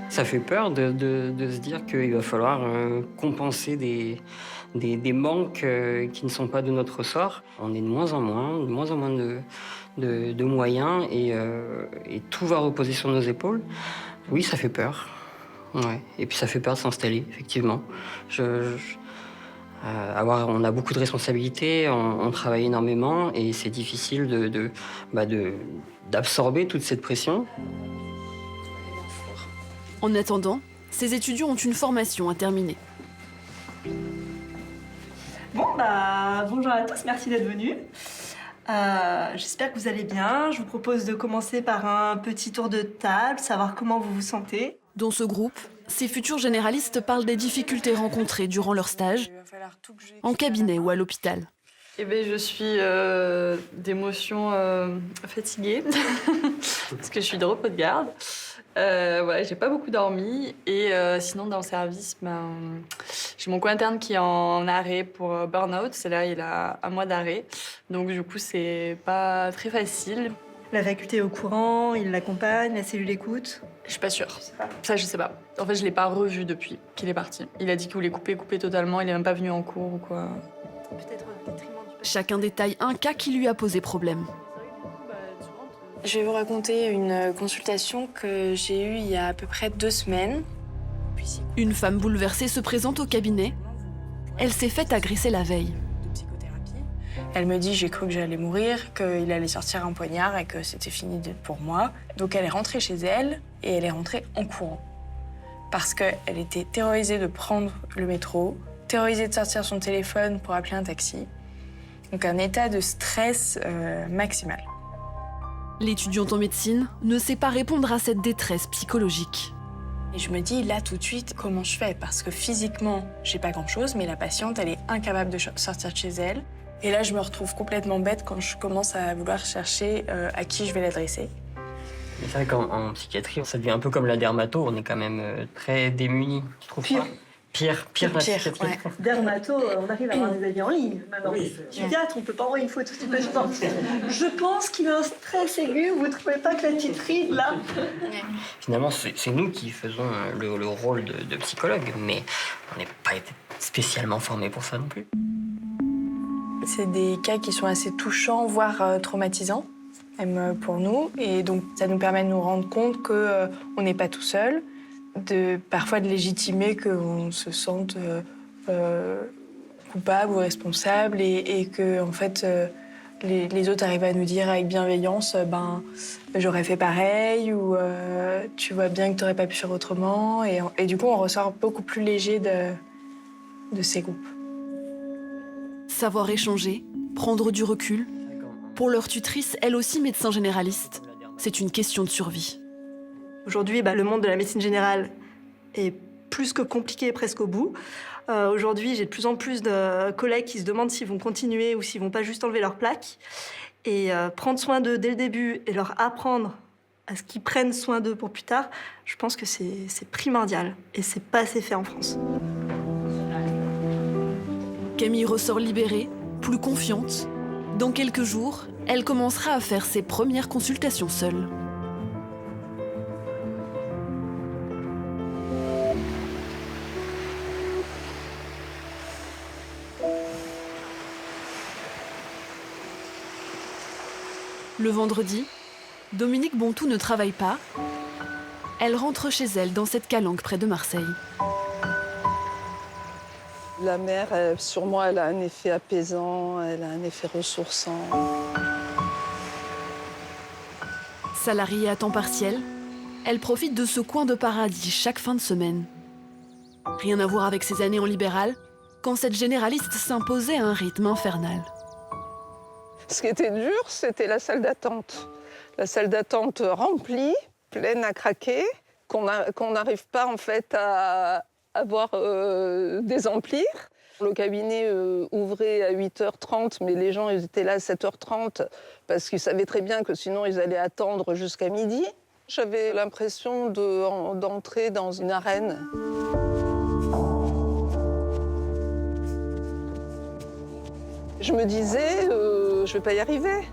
A: Ça fait peur de se dire qu'il va falloir compenser des manques qui ne sont pas de notre ressort. On est de moins en moins de moyens et tout va reposer sur nos épaules. Oui, ça fait peur. Ouais. Et puis ça fait peur de s'installer, effectivement. On a beaucoup de responsabilités, on travaille énormément et c'est difficile d'absorber toute cette pression.
C: En attendant, ces étudiants ont une formation à terminer.
V: Bonjour à tous, merci d'être venus. J'espère que vous allez bien. Je vous propose de commencer par un petit tour de table, savoir comment vous vous sentez.
C: Dans ce groupe, ces futurs généralistes parlent des difficultés rencontrées durant leur stage, en cabinet ou à l'hôpital.
Q: Je suis d'émotion fatiguée, parce que je suis de repos de garde. J'ai pas beaucoup dormi. Et sinon, dans le service, j'ai mon co-interne qui est en arrêt pour burn-out. C'est là, il a un mois d'arrêt. Donc, du coup, c'est pas très facile.
V: La faculté est au courant, il l'accompagne, la cellule écoute.
Q: Je suis pas sûre. Ça, je sais pas. En fait, je l'ai pas revu depuis qu'il est parti. Il a dit qu'il voulait couper totalement. Il est même pas venu en cours ou quoi.
C: Chacun détaille un cas qui lui a posé problème.
F: Je vais vous raconter une consultation que j'ai eue il y a à peu près 2 semaines.
C: Une femme bouleversée se présente au cabinet. Elle s'est faite agresser la veille.
F: Elle me dit j'ai cru que j'allais mourir, qu'il allait sortir un poignard et que c'était fini pour moi. Donc elle est rentrée chez elle et elle est rentrée en courant. Parce qu'elle était terrorisée de prendre le métro, terrorisée de sortir son téléphone pour appeler un taxi. Donc un état de stress maximal.
C: L'étudiante en médecine ne sait pas répondre à cette détresse psychologique.
F: Et je me dis, là, tout de suite, comment je fais? Parce que physiquement, j'ai pas grand-chose, mais la patiente, elle est incapable de sortir de chez elle. Et là, je me retrouve complètement bête quand je commence à vouloir chercher à qui je vais l'adresser.
A: C'est vrai qu'en psychiatrie, ça devient un peu comme la dermato, on est quand même très démunis, tu trouves pas? Pire la psychiatrie.
V: Ouais. Dermato, on arrive à avoir des avis en ligne maintenant. Psychiatre, on peut pas envoyer une photo du patient. Je pense qu'il a un stress aigu, vous trouvez pas que la petite ride là?
A: Finalement, c'est nous qui faisons le rôle de psychologue, mais on n'est pas été spécialement formés pour ça non plus.
F: C'est des cas qui sont assez touchants, voire traumatisants, même pour nous. Et donc, ça nous permet de nous rendre compte qu'on n'est pas tout seul, parfois de légitimer qu'on se sente coupable ou responsable et que, en fait,
Q: Les autres arrivent à nous dire avec bienveillance, j'aurais fait pareil, ou tu vois bien que tu n'aurais pas pu faire autrement. Et du coup, on ressort beaucoup plus léger de ces groupes.
C: Savoir échanger, prendre du recul. Pour leur tutrice, elle aussi médecin généraliste, c'est une question de survie.
V: Aujourd'hui, le monde de la médecine générale est plus que compliqué, presque au bout. Aujourd'hui, j'ai de plus en plus de collègues qui se demandent s'ils vont continuer ou s'ils vont pas juste enlever leur plaque. Et prendre soin d'eux dès le début et leur apprendre à ce qu'ils prennent soin d'eux pour plus tard, je pense que c'est primordial. Et c'est pas assez fait en France.
C: Camille ressort libérée, plus confiante. Dans quelques jours, elle commencera à faire ses premières consultations seule. Le vendredi, Dominique Bontou ne travaille pas. Elle rentre chez elle dans cette calanque près de Marseille.
H: La mer, sur moi, elle a un effet apaisant, elle a un effet ressourçant.
C: Salariée à temps partiel, elle profite de ce coin de paradis chaque fin de semaine. Rien à voir avec ses années en libéral, quand cette généraliste s'imposait à un rythme infernal.
H: Ce qui était dur, c'était la salle d'attente. La salle d'attente remplie, pleine à craquer, qu'on n'arrive pas en fait à avoir désemplir. Le cabinet ouvrait à 8h30, mais les gens ils étaient là à 7h30 parce qu'ils savaient très bien que sinon ils allaient attendre jusqu'à midi. J'avais l'impression d'entrer dans une arène. Je me disais, je vais pas y arriver.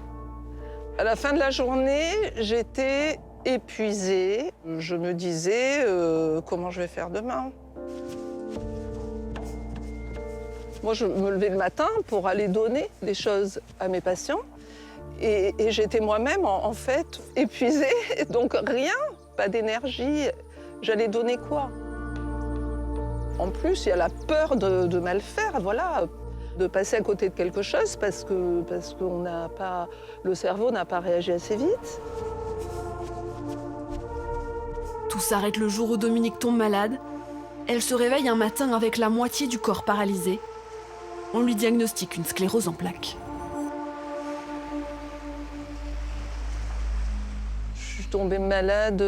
H: À la fin de la journée, j'étais épuisée. Je me disais, comment je vais faire demain? Moi, je me levais le matin pour aller donner des choses à mes patients. Et j'étais moi-même, en fait, épuisée. Donc rien, pas d'énergie. J'allais donner quoi? En plus, il y a la peur de mal faire, voilà. De passer à côté de quelque chose parce que le cerveau n'a pas réagi assez vite.
C: Tout s'arrête le jour où Dominique tombe malade. Elle se réveille un matin avec la moitié du corps paralysé. On lui diagnostique une sclérose en plaques.
H: Je suis tombée malade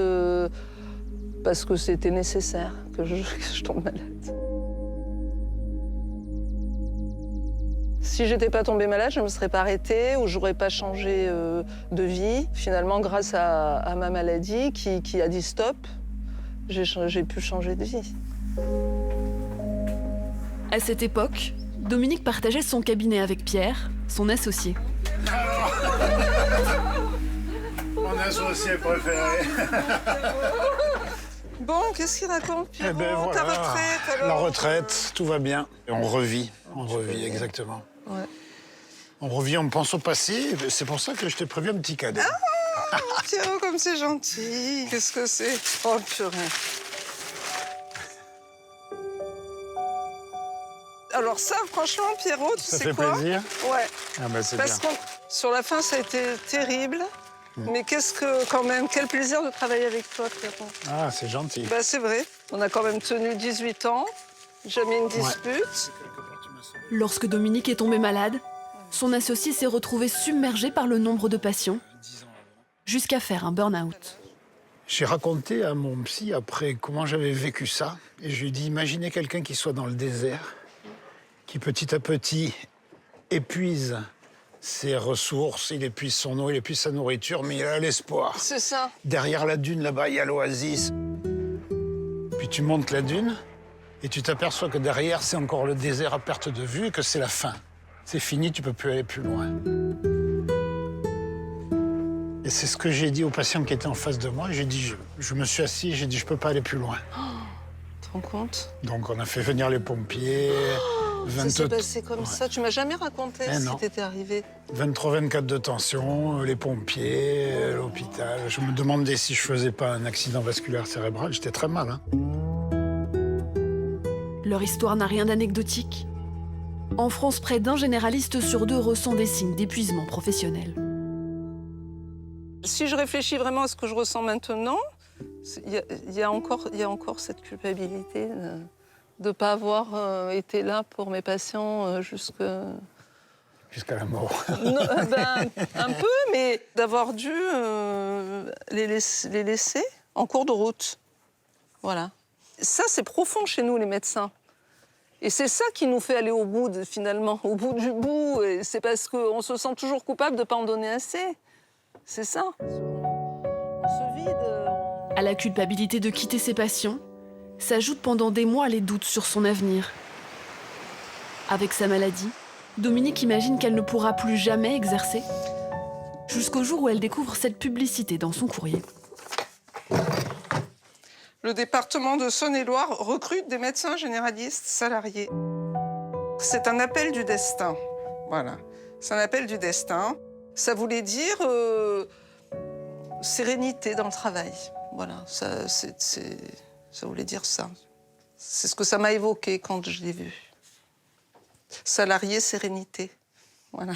H: parce que c'était nécessaire que je tombe malade. Si j'étais pas tombée malade, je ne me serais pas arrêtée ou j'aurais pas changé de vie. Finalement, grâce à ma maladie qui a dit stop, j'ai pu changer de vie.
C: À cette époque, Dominique partageait son cabinet avec Pierre, son associé.
D: Mon associé préféré.
H: Bon, qu'est-ce qu'il raconte, Pierrot?
D: Voilà.
H: Ta retraite, alors?
D: La retraite, tout va bien. Et on revit, exactement.
H: Ouais.
D: On revit, on pense au passé. C'est pour ça que je t'ai prévu un petit cadeau.
H: Ah, Pierrot, comme c'est gentil. Qu'est-ce que c'est? Oh, purée. Alors ça, franchement, Pierrot, tu sais quoi?
D: Ça fait plaisir?
H: Ouais.
D: Ah bah c'est
H: Parce
D: bien.
H: que sur la fin, ça a été terrible. Mais quel plaisir de travailler avec toi, Pierrot.
D: Ah, c'est gentil.
H: Bah, c'est vrai. On a quand même tenu 18 ans, jamais une dispute.
C: Lorsque Dominique est tombé malade, son associé s'est retrouvé submergé par le nombre de patients, jusqu'à faire un burn-out.
D: J'ai raconté à mon psy après comment j'avais vécu ça. Et je lui ai dit, imaginez quelqu'un qui soit dans le désert, qui petit à petit épuise ses ressources, il épuise son eau, il épuise sa nourriture, mais il a l'espoir.
H: C'est ça.
D: Derrière la dune, là-bas, il y a l'oasis. Puis tu montes la dune et tu t'aperçois que derrière, c'est encore le désert à perte de vue et que c'est la fin. C'est fini, tu peux plus aller plus loin. Et c'est ce que j'ai dit aux patients qui étaient en face de moi. J'ai dit, je me suis assis, j'ai dit, je peux pas aller plus loin.
H: Tu te rends compte?
D: Donc on a fait venir les pompiers.
H: Ça s'est passé comme ça. Tu m'as jamais raconté si t'étais arrivé.
D: 23-24 de tension, les pompiers, l'hôpital. Je me demandais si je faisais pas un accident vasculaire cérébral. J'étais très mal.
C: Leur histoire n'a rien d'anecdotique. En France, près d'un généraliste sur 2 ressent des signes d'épuisement professionnel.
H: Si je réfléchis vraiment à ce que je ressens maintenant, il y a encore cette culpabilité de ne pas avoir été là pour mes patients jusqu'à
D: la mort.
H: Non, un peu, mais d'avoir dû les laisser en cours de route. Voilà. Ça, c'est profond chez nous, les médecins. Et c'est ça qui nous fait aller au bout, finalement, au bout du bout. Et c'est parce qu'on se sent toujours coupable de ne pas en donner assez. C'est ça. On se vide.
C: À la culpabilité de quitter ses patients, s'ajoutent pendant des mois les doutes sur son avenir. Avec sa maladie, Dominique imagine qu'elle ne pourra plus jamais exercer, jusqu'au jour où elle découvre cette publicité dans son courrier.
H: Le département de Saône-et-Loire recrute des médecins généralistes salariés. C'est un appel du destin. Voilà. C'est un appel du destin. Ça voulait dire sérénité dans le travail. Voilà. Ça voulait dire ça. C'est ce que ça m'a évoqué quand je l'ai vu. Salarié, sérénité. Voilà.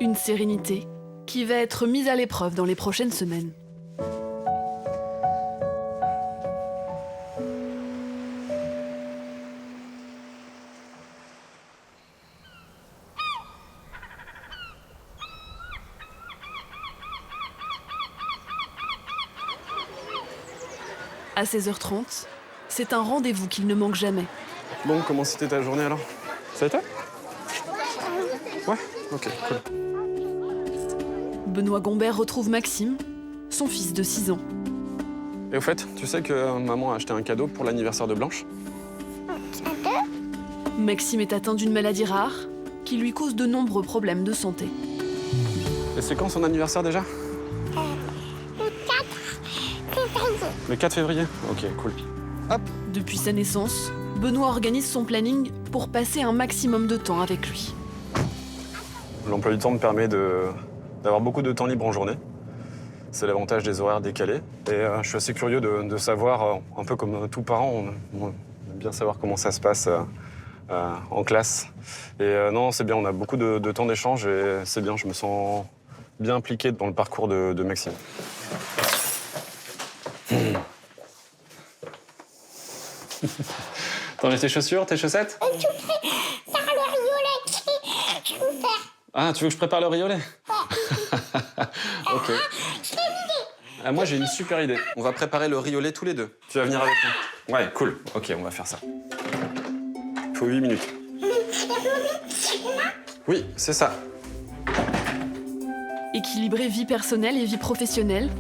C: Une sérénité qui va être mise à l'épreuve dans les prochaines semaines. À 16h30, c'est un rendez-vous qu'il ne manque jamais.
G: Bon, comment c'était ta journée alors? Ça a été? Ouais, ok, cool.
C: Benoît Gombert retrouve Maxime, son fils de 6 ans.
G: Et au fait, tu sais que maman a acheté un cadeau pour l'anniversaire de Blanche?
C: Maxime est atteint d'une maladie rare qui lui cause de nombreux problèmes de santé.
G: Et c'est quand son anniversaire déjà? Le 4 février? Ok, cool. Hop.
C: Depuis sa naissance, Benoît organise son planning pour passer un maximum de temps avec lui.
G: L'emploi du temps me permet d'avoir beaucoup de temps libre en journée. C'est l'avantage des horaires décalés. Et je suis assez curieux de savoir, un peu comme tout parent, on aime bien savoir comment ça se passe en classe. Et non, c'est bien, on a beaucoup de temps d'échange et c'est bien, je me sens bien impliqué dans le parcours de Maxime. T'en as tes chaussures, tes chaussettes?
E: Tu prépares le riolet.
G: Ah, tu veux que je prépare le riolet? Ok. Moi, j'ai une super idée. On va préparer le riolet tous les deux. Tu vas venir avec nous? Ouais, cool. Ok, on va faire ça. Il faut 8 minutes. Oui, c'est ça.
C: Équilibrer vie personnelle et vie professionnelle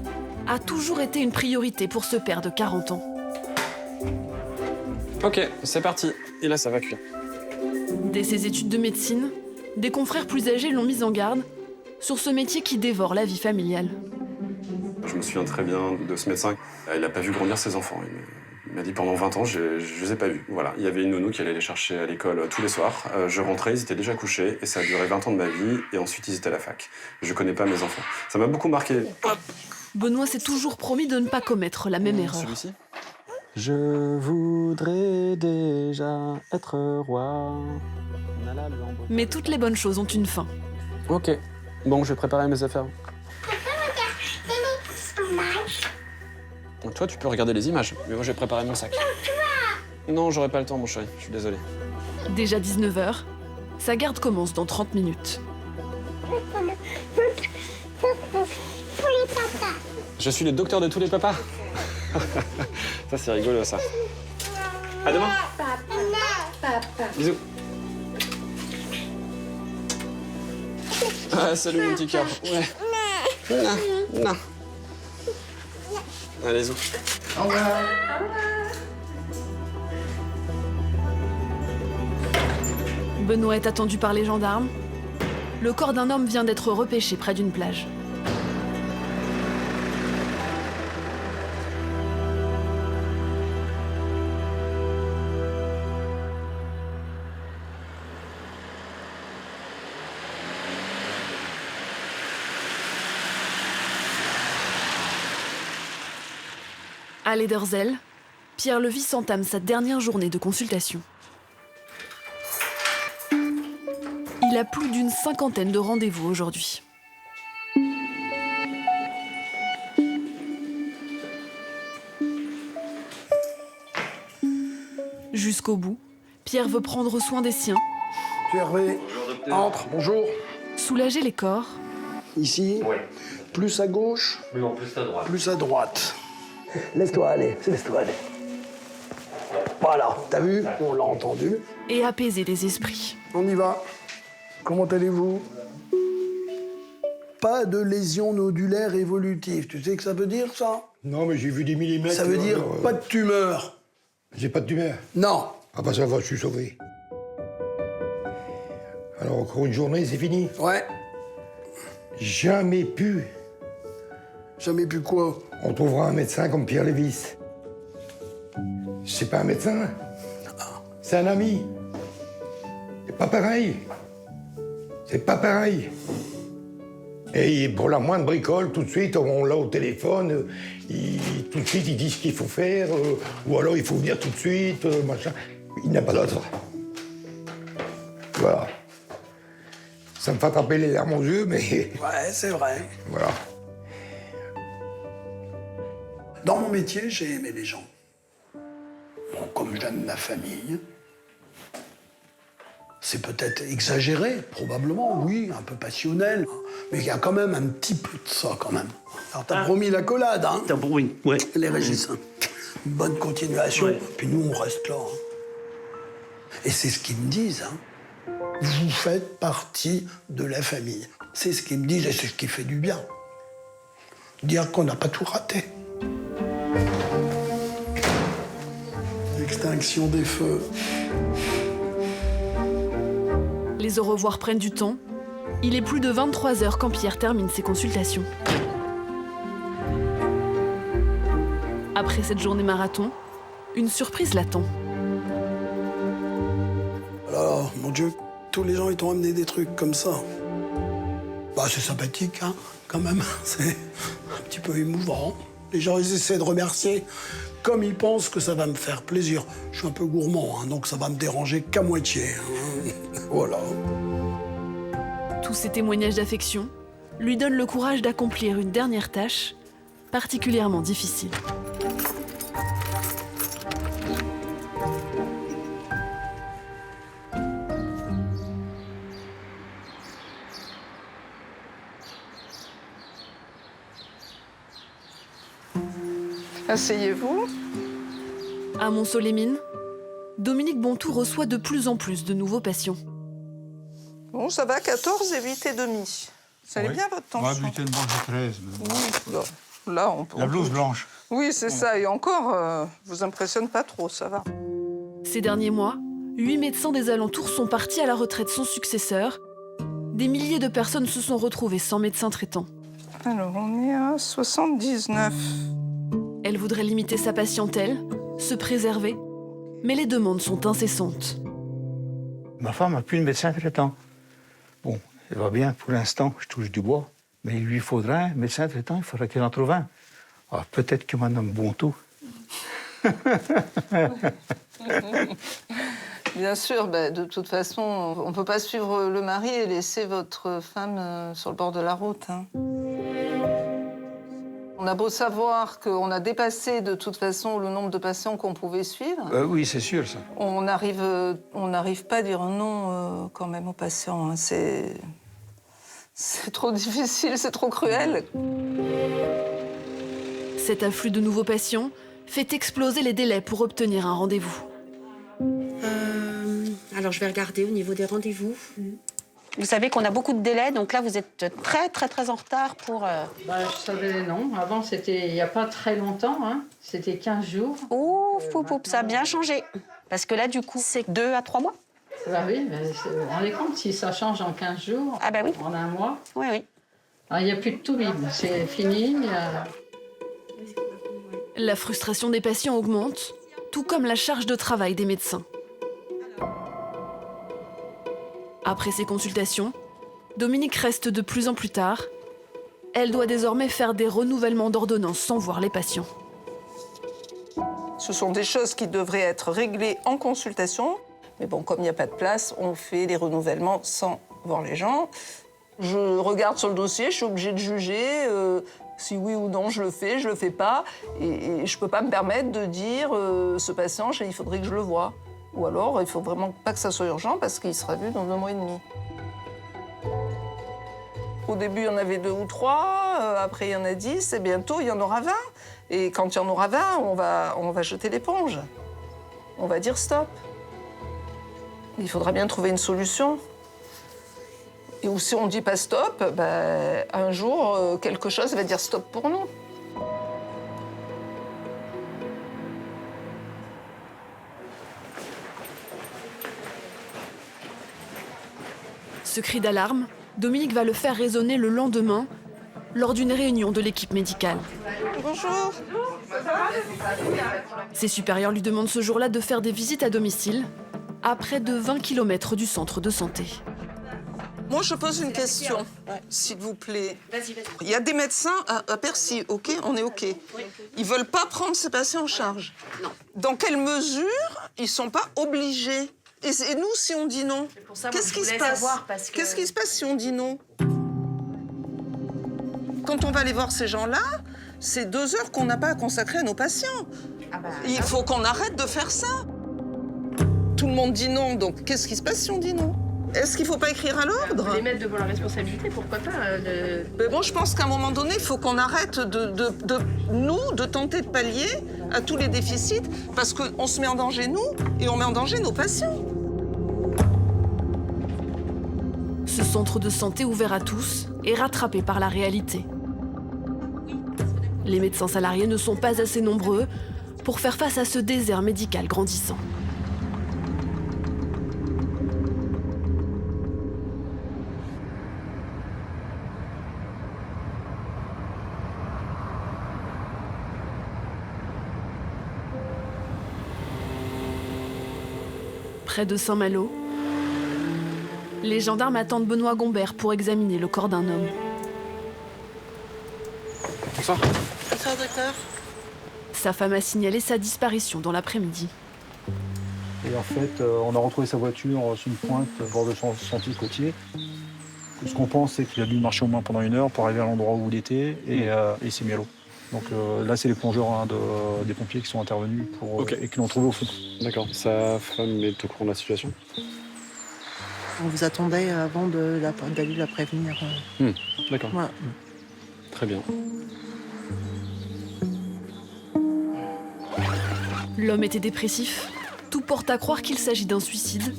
C: a toujours été une priorité pour ce père de 40 ans.
G: Ok, c'est parti. Et là, ça va cuire.
C: Dès ses études de médecine, des confrères plus âgés l'ont mis en garde sur ce métier qui dévore la vie familiale.
G: Je me souviens très bien de ce médecin. Il n'a pas vu grandir ses enfants. Il m'a dit pendant 20 ans, je ne les ai pas vus. Voilà. Il y avait une nounou qui allait les chercher à l'école tous les soirs. Je rentrais, ils étaient déjà couchés et ça a duré 20 ans de ma vie. Et ensuite, ils étaient à la fac. Je ne connais pas mes enfants. Ça m'a beaucoup marqué.
C: Benoît s'est toujours promis de ne pas commettre la même erreur.
G: Celui-ci ? Je voudrais déjà être roi.
C: Mais toutes les bonnes choses ont une fin.
G: Ok. Bon, je vais préparer mes affaires. Toi, tu peux regarder les images, mais moi, je vais préparer mon sac. Non, j'aurai pas le temps, mon chéri. Je suis désolé.
C: Déjà 19h, sa garde commence dans 30 minutes.
G: Je suis le docteur de tous les papas. Ça, c'est rigolo, ça. À demain. Bisous. Ah, salut, mon petit cœur. Ouais. Non. Allez, zou.
E: Au revoir.
C: Benoît est attendu par les gendarmes. Le corps d'un homme vient d'être repêché près d'une plage. À Lederzell, Pierre Levis entame sa dernière journée de consultation. Il a plus d'une 50aine de rendez-vous aujourd'hui. Jusqu'au bout, Pierre veut prendre soin des siens.
B: Hervé, entre, bonjour.
C: Soulager les corps.
B: Ici, plus à gauche.
K: Non, plus à droite.
B: Plus à droite. Laisse-toi aller, laisse-toi aller. Voilà, t'as vu? On l'a entendu.
C: Et apaiser les esprits.
B: On y va. Comment allez-vous? Pas de lésion nodulaire évolutive. Tu sais que ça veut dire, ça?
L: Non, mais j'ai vu des millimètres.
B: Ça veut dire pas de tumeur.
L: J'ai pas de tumeur?
B: Non.
L: Ah bah ça va, je suis sauvé. Alors encore une journée, c'est fini?
B: Ouais.
L: Jamais pu.
B: Jamais pu quoi?
L: On trouvera un médecin comme Pierre Lévis. C'est pas un médecin. C'est un ami. C'est pas pareil. C'est pas pareil. Et pour la moindre bricole, tout de suite, on l'a au téléphone, tout de suite, il dit ce qu'il faut faire, ou alors il faut venir tout de suite, machin. Il n'y a pas d'autre. Voilà. Ça me fait attraper les larmes aux yeux, mais...
B: Ouais, c'est vrai.
L: Voilà.
B: Dans mon métier, j'ai aimé les gens. Bon, comme j'aime ma famille. C'est peut-être exagéré, probablement, oui, un peu passionnel. Mais il y a quand même un petit peu de ça, quand même. Alors, t'as promis l'accolade, hein?
K: T'as promis, ouais.
B: Les Régis. Une bonne continuation, puis nous, on reste là. Hein. Et c'est ce qu'ils me disent, hein. Vous faites partie de la famille. C'est ce qu'ils me disent et c'est ce qui fait du bien. Dire qu'on n'a pas tout raté. Extinction des feux.
C: Les au revoir prennent du temps. Il est plus de 23 heures quand Pierre termine ses consultations. Après cette journée marathon, une surprise l'attend.
B: Alors, mon Dieu, tous les gens, ils t'ont amené des trucs comme ça. Bah, c'est sympathique, hein, quand même. C'est un petit peu émouvant. Les gens, ils essaient de remercier comme ils pensent que ça va me faire plaisir. Je suis un peu gourmand, hein, donc ça va me déranger qu'à moitié. Hein. Voilà.
C: Tous ces témoignages d'affection lui donnent le courage d'accomplir une dernière tâche particulièrement difficile.
H: Asseyez-vous.
C: À Montceau-les-Mines, Dominique Bontoux reçoit de plus en plus de nouveaux patients.
H: Bon, ça va, 14 et 8 et demi. Ça allait bien votre tension?
D: Moi, 8 et demi, j'ai 13.
H: Oui, là, on peut...
D: La blouse blanche.
H: Oui, c'est ça. Et encore, vous impressionne pas trop, ça va.
C: Ces derniers mois, 8 médecins des alentours sont partis à la retraite sans successeur. Des milliers de personnes se sont retrouvées sans médecin traitant.
H: Alors, on est à 79.
C: Elle voudrait limiter sa patientèle, se préserver, mais les demandes sont incessantes.
D: Ma femme n'a plus de médecin traitant. Bon, elle va bien pour l'instant, je touche du bois. Mais il lui faudra un médecin traitant, il faudra qu'elle en trouve un. Ah, peut-être que Madame Bontoux.
H: Bien sûr, de toute façon, on ne peut pas suivre le mari et laisser votre femme sur le bord de la route. Hein. On a beau savoir qu'on a dépassé de toute façon le nombre de patients qu'on pouvait suivre.
D: Oui, c'est sûr, ça.
H: On n'arrive pas à dire non quand même aux patients. Hein. C'est trop difficile, c'est trop cruel.
C: Cet afflux de nouveaux patients fait exploser les délais pour obtenir un rendez-vous.
N: Alors, je vais regarder au niveau des rendez-vous. Vous savez qu'on a beaucoup de délais, donc là, vous êtes très en retard pour...
I: Je savais, non. Avant, c'était il n'y a pas très longtemps. Hein. C'était 15 jours.
N: Ouf, ça a bien changé. Parce que là, du coup, c'est 2 à 3 mois.
I: Bah oui, mais vous vous rendez compte, si ça change en 15 jours,
N: oui.
I: En un mois.
N: Oui.
I: Il n'y a plus de tout libre, c'est fini.
C: La frustration des patients augmente, tout comme la charge de travail des médecins. Après ces consultations, Dominique reste de plus en plus tard. Elle doit désormais faire des renouvellements d'ordonnances sans voir les patients.
H: Ce sont des choses qui devraient être réglées en consultation. Mais bon, comme il n'y a pas de place, on fait les renouvellements sans voir les gens. Je regarde sur le dossier, je suis obligée de juger si oui ou non je le fais pas. Et je peux pas me permettre de dire ce patient, il faudrait que je le voie. Ou alors, il faut vraiment pas que ça soit urgent parce qu'il sera vu dans 2 mois et demi. Au début, il y en avait 2 ou 3, après il y en a 10, et bientôt il y en aura 20. Et quand il y en aura 20, on va jeter l'éponge. On va dire stop. Il faudra bien trouver une solution. Et ou si on ne dit pas stop, ben, un jour, quelque chose va dire stop pour nous.
C: Ce cri d'alarme, Dominique va le faire résonner le lendemain, lors d'une réunion de l'équipe médicale.
H: Bonjour.
C: Ses supérieurs lui demandent ce jour-là de faire des visites à domicile, à près de 20 km du centre de santé.
H: Moi, je pose une question, s'il vous plaît. Il y a des médecins à Percy, OK, on est OK. Ils veulent pas prendre ces patients en charge.
N: Non.
H: Dans quelle mesure ils sont pas obligés? Et nous, si on dit non, qu'est-ce qui se passe? Qu'est-ce qui se passe si on dit non? Quand on va aller voir ces gens-là, c'est 2 heures qu'on n'a pas à consacrer à nos patients. Il faut qu'on arrête de faire ça. Tout le monde dit non, donc qu'est-ce qui se passe si on dit non? Est-ce qu'il ne faut pas écrire à l'ordre?
F: Les mettre devant la responsabilité, pourquoi pas
H: Mais bon, je pense qu'à un moment donné, il faut qu'on arrête de tenter de pallier à tous les déficits, parce qu'on se met en danger, nous, et on met en danger nos patients.
C: Ce centre de santé ouvert à tous est rattrapé par la réalité. Les médecins salariés ne sont pas assez nombreux pour faire face à ce désert médical grandissant. Près de Saint-Malo, les gendarmes attendent Benoît Gombert pour examiner le corps d'un homme.
G: Bonsoir.
H: Bonsoir, docteur.
C: Sa femme a signalé sa disparition dans l'après-midi.
R: Et en fait, on a retrouvé sa voiture sur une pointe, bord de sentier côtier. Ce qu'on pense, c'est qu'il a dû marcher au moins pendant 1 heure pour arriver à l'endroit où il était et il s'est mis à l'eau. Donc là, c'est les plongeurs des pompiers qui sont intervenus et qui l'ont trouvé au fond.
G: D'accord. Sa femme est au courant de la situation?
K: On vous attendait avant d'aller la prévenir.
G: D'accord.
K: Voilà.
G: Très bien.
C: L'homme était dépressif. Tout porte à croire qu'il s'agit d'un suicide.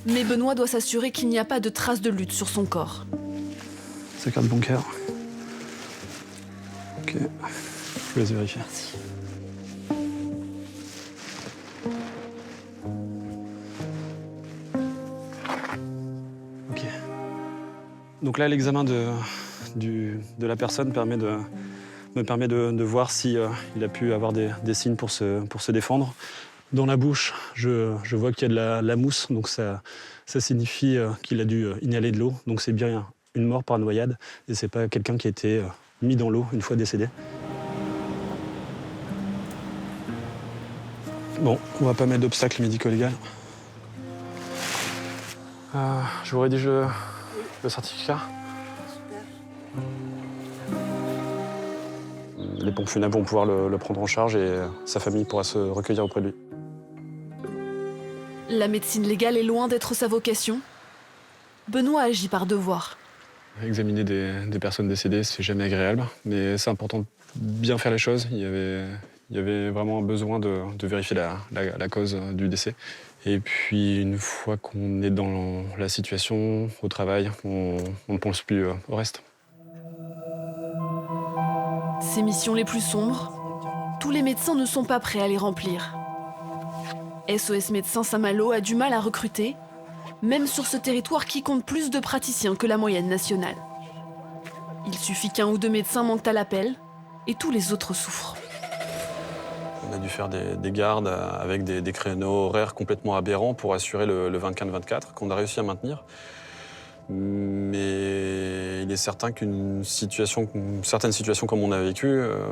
C: Mais Benoît doit s'assurer qu'il n'y a pas de traces de lutte sur son corps.
G: Sa carte bancaire. Ok. Je vais vérifier.
C: Merci.
G: Ok. Donc là, l'examen de la personne me permet de voir si il a pu avoir des signes pour se défendre. Dans la bouche, je vois qu'il y a de la mousse, donc ça signifie qu'il a dû inhaler de l'eau. Donc c'est bien une mort par noyade et c'est pas quelqu'un qui a été mis dans l'eau une fois décédé. Bon, on va pas mettre d'obstacle médico-légal. Je vous rédige le certificat. Les pompes funèbres vont pouvoir le prendre en charge et sa famille pourra se recueillir auprès de lui.
C: La médecine légale est loin d'être sa vocation. Benoît agit par devoir.
G: Examiner des personnes décédées, c'est jamais agréable, mais c'est important de bien faire les choses. Il y avait vraiment un besoin de vérifier la cause du décès. Et puis, une fois qu'on est dans la situation, au travail, on ne pense plus au reste.
C: Ces missions les plus sombres, tous les médecins ne sont pas prêts à les remplir. SOS Médecins Saint-Malo a du mal à recruter, même sur ce territoire qui compte plus de praticiens que la moyenne nationale. Il suffit qu'1 ou 2 médecins manquent à l'appel, et tous les autres souffrent.
G: On a dû faire des gardes avec des créneaux horaires complètement aberrants pour assurer le 24-24 qu'on a réussi à maintenir. Mais il est certain qu'une situation, certaines situations comme on a vécu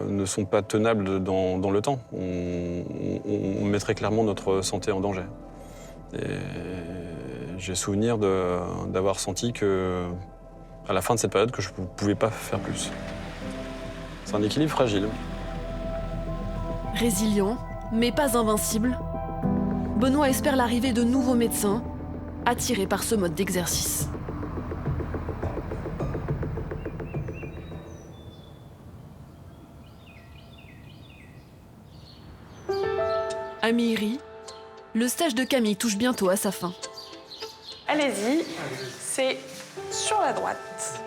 G: ne sont pas tenables dans le temps. On mettrait clairement notre santé en danger. Et J'ai souvenir d'avoir senti que, à la fin de cette période, que je ne pouvais pas faire plus. C'est un équilibre fragile.
C: Résilient, mais pas invincible, Benoît espère l'arrivée de nouveaux médecins attirés par ce mode d'exercice. À Miry, le stage de Camille touche bientôt à sa fin.
F: Allez-y, c'est sur la droite.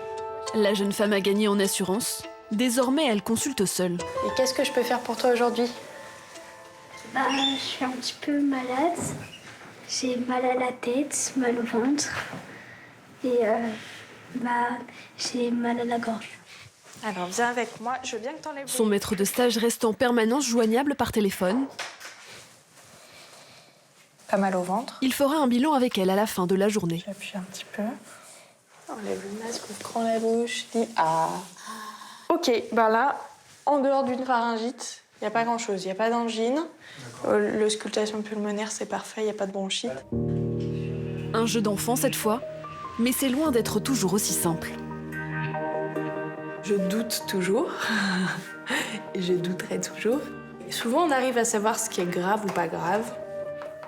C: La jeune femme a gagné en assurance. Désormais, elle consulte seule.
F: Et qu'est-ce que je peux faire pour toi aujourd'hui?
E: Je suis un petit peu malade. J'ai mal à la tête, mal au ventre. Et j'ai mal à la gorge.
F: Alors viens avec moi, je veux bien que t'enlèves...
C: Son maître de stage reste en permanence joignable par téléphone.
F: Pas mal au ventre.
C: Il fera un bilan avec elle à la fin de la journée.
F: J'appuie un petit peu. Enlève le masque, ouvre grand la bouche, dis ah. Ok, ben là, en dehors d'une pharyngite, il n'y a pas grand-chose. Il n'y a pas d'angine. L'auscultation pulmonaire, c'est parfait, il n'y a pas de bronchite.
C: Un jeu d'enfant cette fois, mais c'est loin d'être toujours aussi simple.
F: Je doute toujours. Et je douterai toujours. Et souvent, on arrive à savoir ce qui est grave ou pas grave,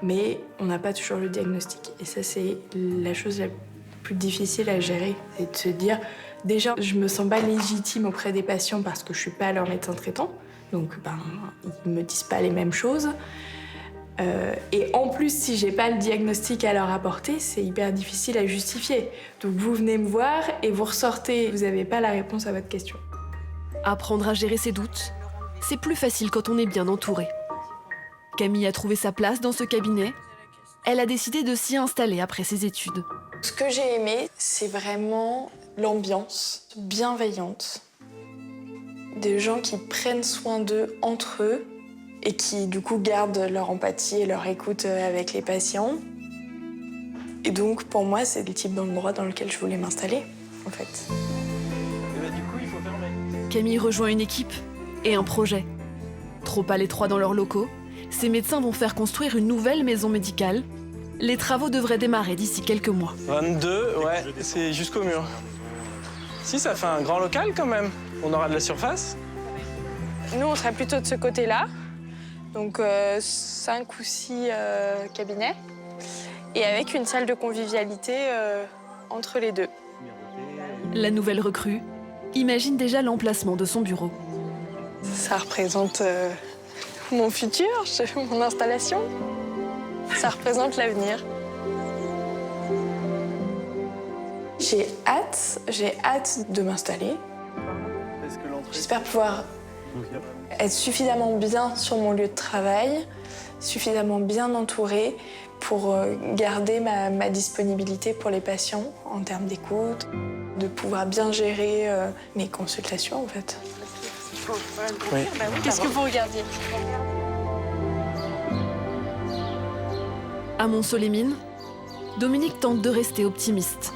F: mais on n'a pas toujours le diagnostic. Et ça, c'est la chose la plus difficile à gérer. C'est de se dire, déjà, je me sens pas légitime auprès des patients parce que je suis pas leur médecin traitant. Donc, ils me disent pas les mêmes choses. Et en plus, si j'ai pas le diagnostic à leur apporter, c'est hyper difficile à justifier. Donc, vous venez me voir et vous ressortez, vous avez pas la réponse à votre question.
C: Apprendre à gérer ses doutes, c'est plus facile quand on est bien entouré. Camille a trouvé sa place dans ce cabinet. Elle a décidé de s'y installer après ses études.
F: Ce que j'ai aimé, c'est vraiment l'ambiance bienveillante. Des gens qui prennent soin d'eux entre eux et qui, du coup, gardent leur empathie et leur écoute avec les patients. Et donc, pour moi, c'est le type d'endroit dans lequel je voulais m'installer, en fait.
C: Camille rejoint une équipe et un projet. Trop à l'étroit dans leurs locaux, ces médecins vont faire construire une nouvelle maison médicale. Les travaux devraient démarrer d'ici quelques mois.
J: 22, ouais, c'est jusqu'au mur. Si, ça fait un grand local quand même. On aura de la surface.
F: Nous, on serait plutôt de ce côté-là. Donc 5 ou 6 cabinets. Et avec une salle de convivialité entre les deux.
C: La nouvelle recrue imagine déjà l'emplacement de son bureau.
F: Ça représente mon futur, mon installation. Ça représente l'avenir. J'ai hâte de m'installer. J'espère pouvoir être suffisamment bien sur mon lieu de travail, suffisamment bien entourée pour garder ma disponibilité pour les patients en termes d'écoute, de pouvoir bien gérer mes consultations en fait.
J: Oui.
F: Qu'est-ce que vous regardiez?
C: À Mont-Solémine, Dominique tente de rester optimiste.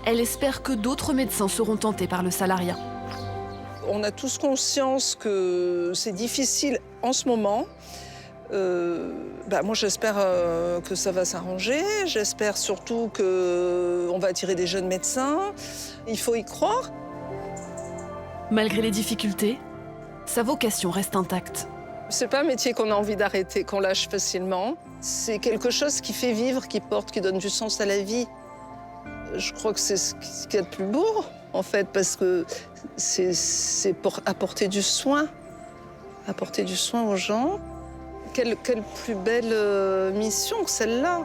C: Elle espère que d'autres médecins seront tentés par le salariat.
H: On a tous conscience que c'est difficile en ce moment. Moi, j'espère que ça va s'arranger. J'espère surtout qu'on va attirer des jeunes médecins. Il faut y croire.
C: Malgré les difficultés, sa vocation reste intacte.
H: C'est pas un métier qu'on a envie d'arrêter, qu'on lâche facilement. C'est quelque chose qui fait vivre, qui porte, qui donne du sens à la vie. Je crois que c'est ce qu'il y a de plus beau, en fait, parce que c'est pour apporter du soin aux gens. Quelle plus belle mission que celle-là.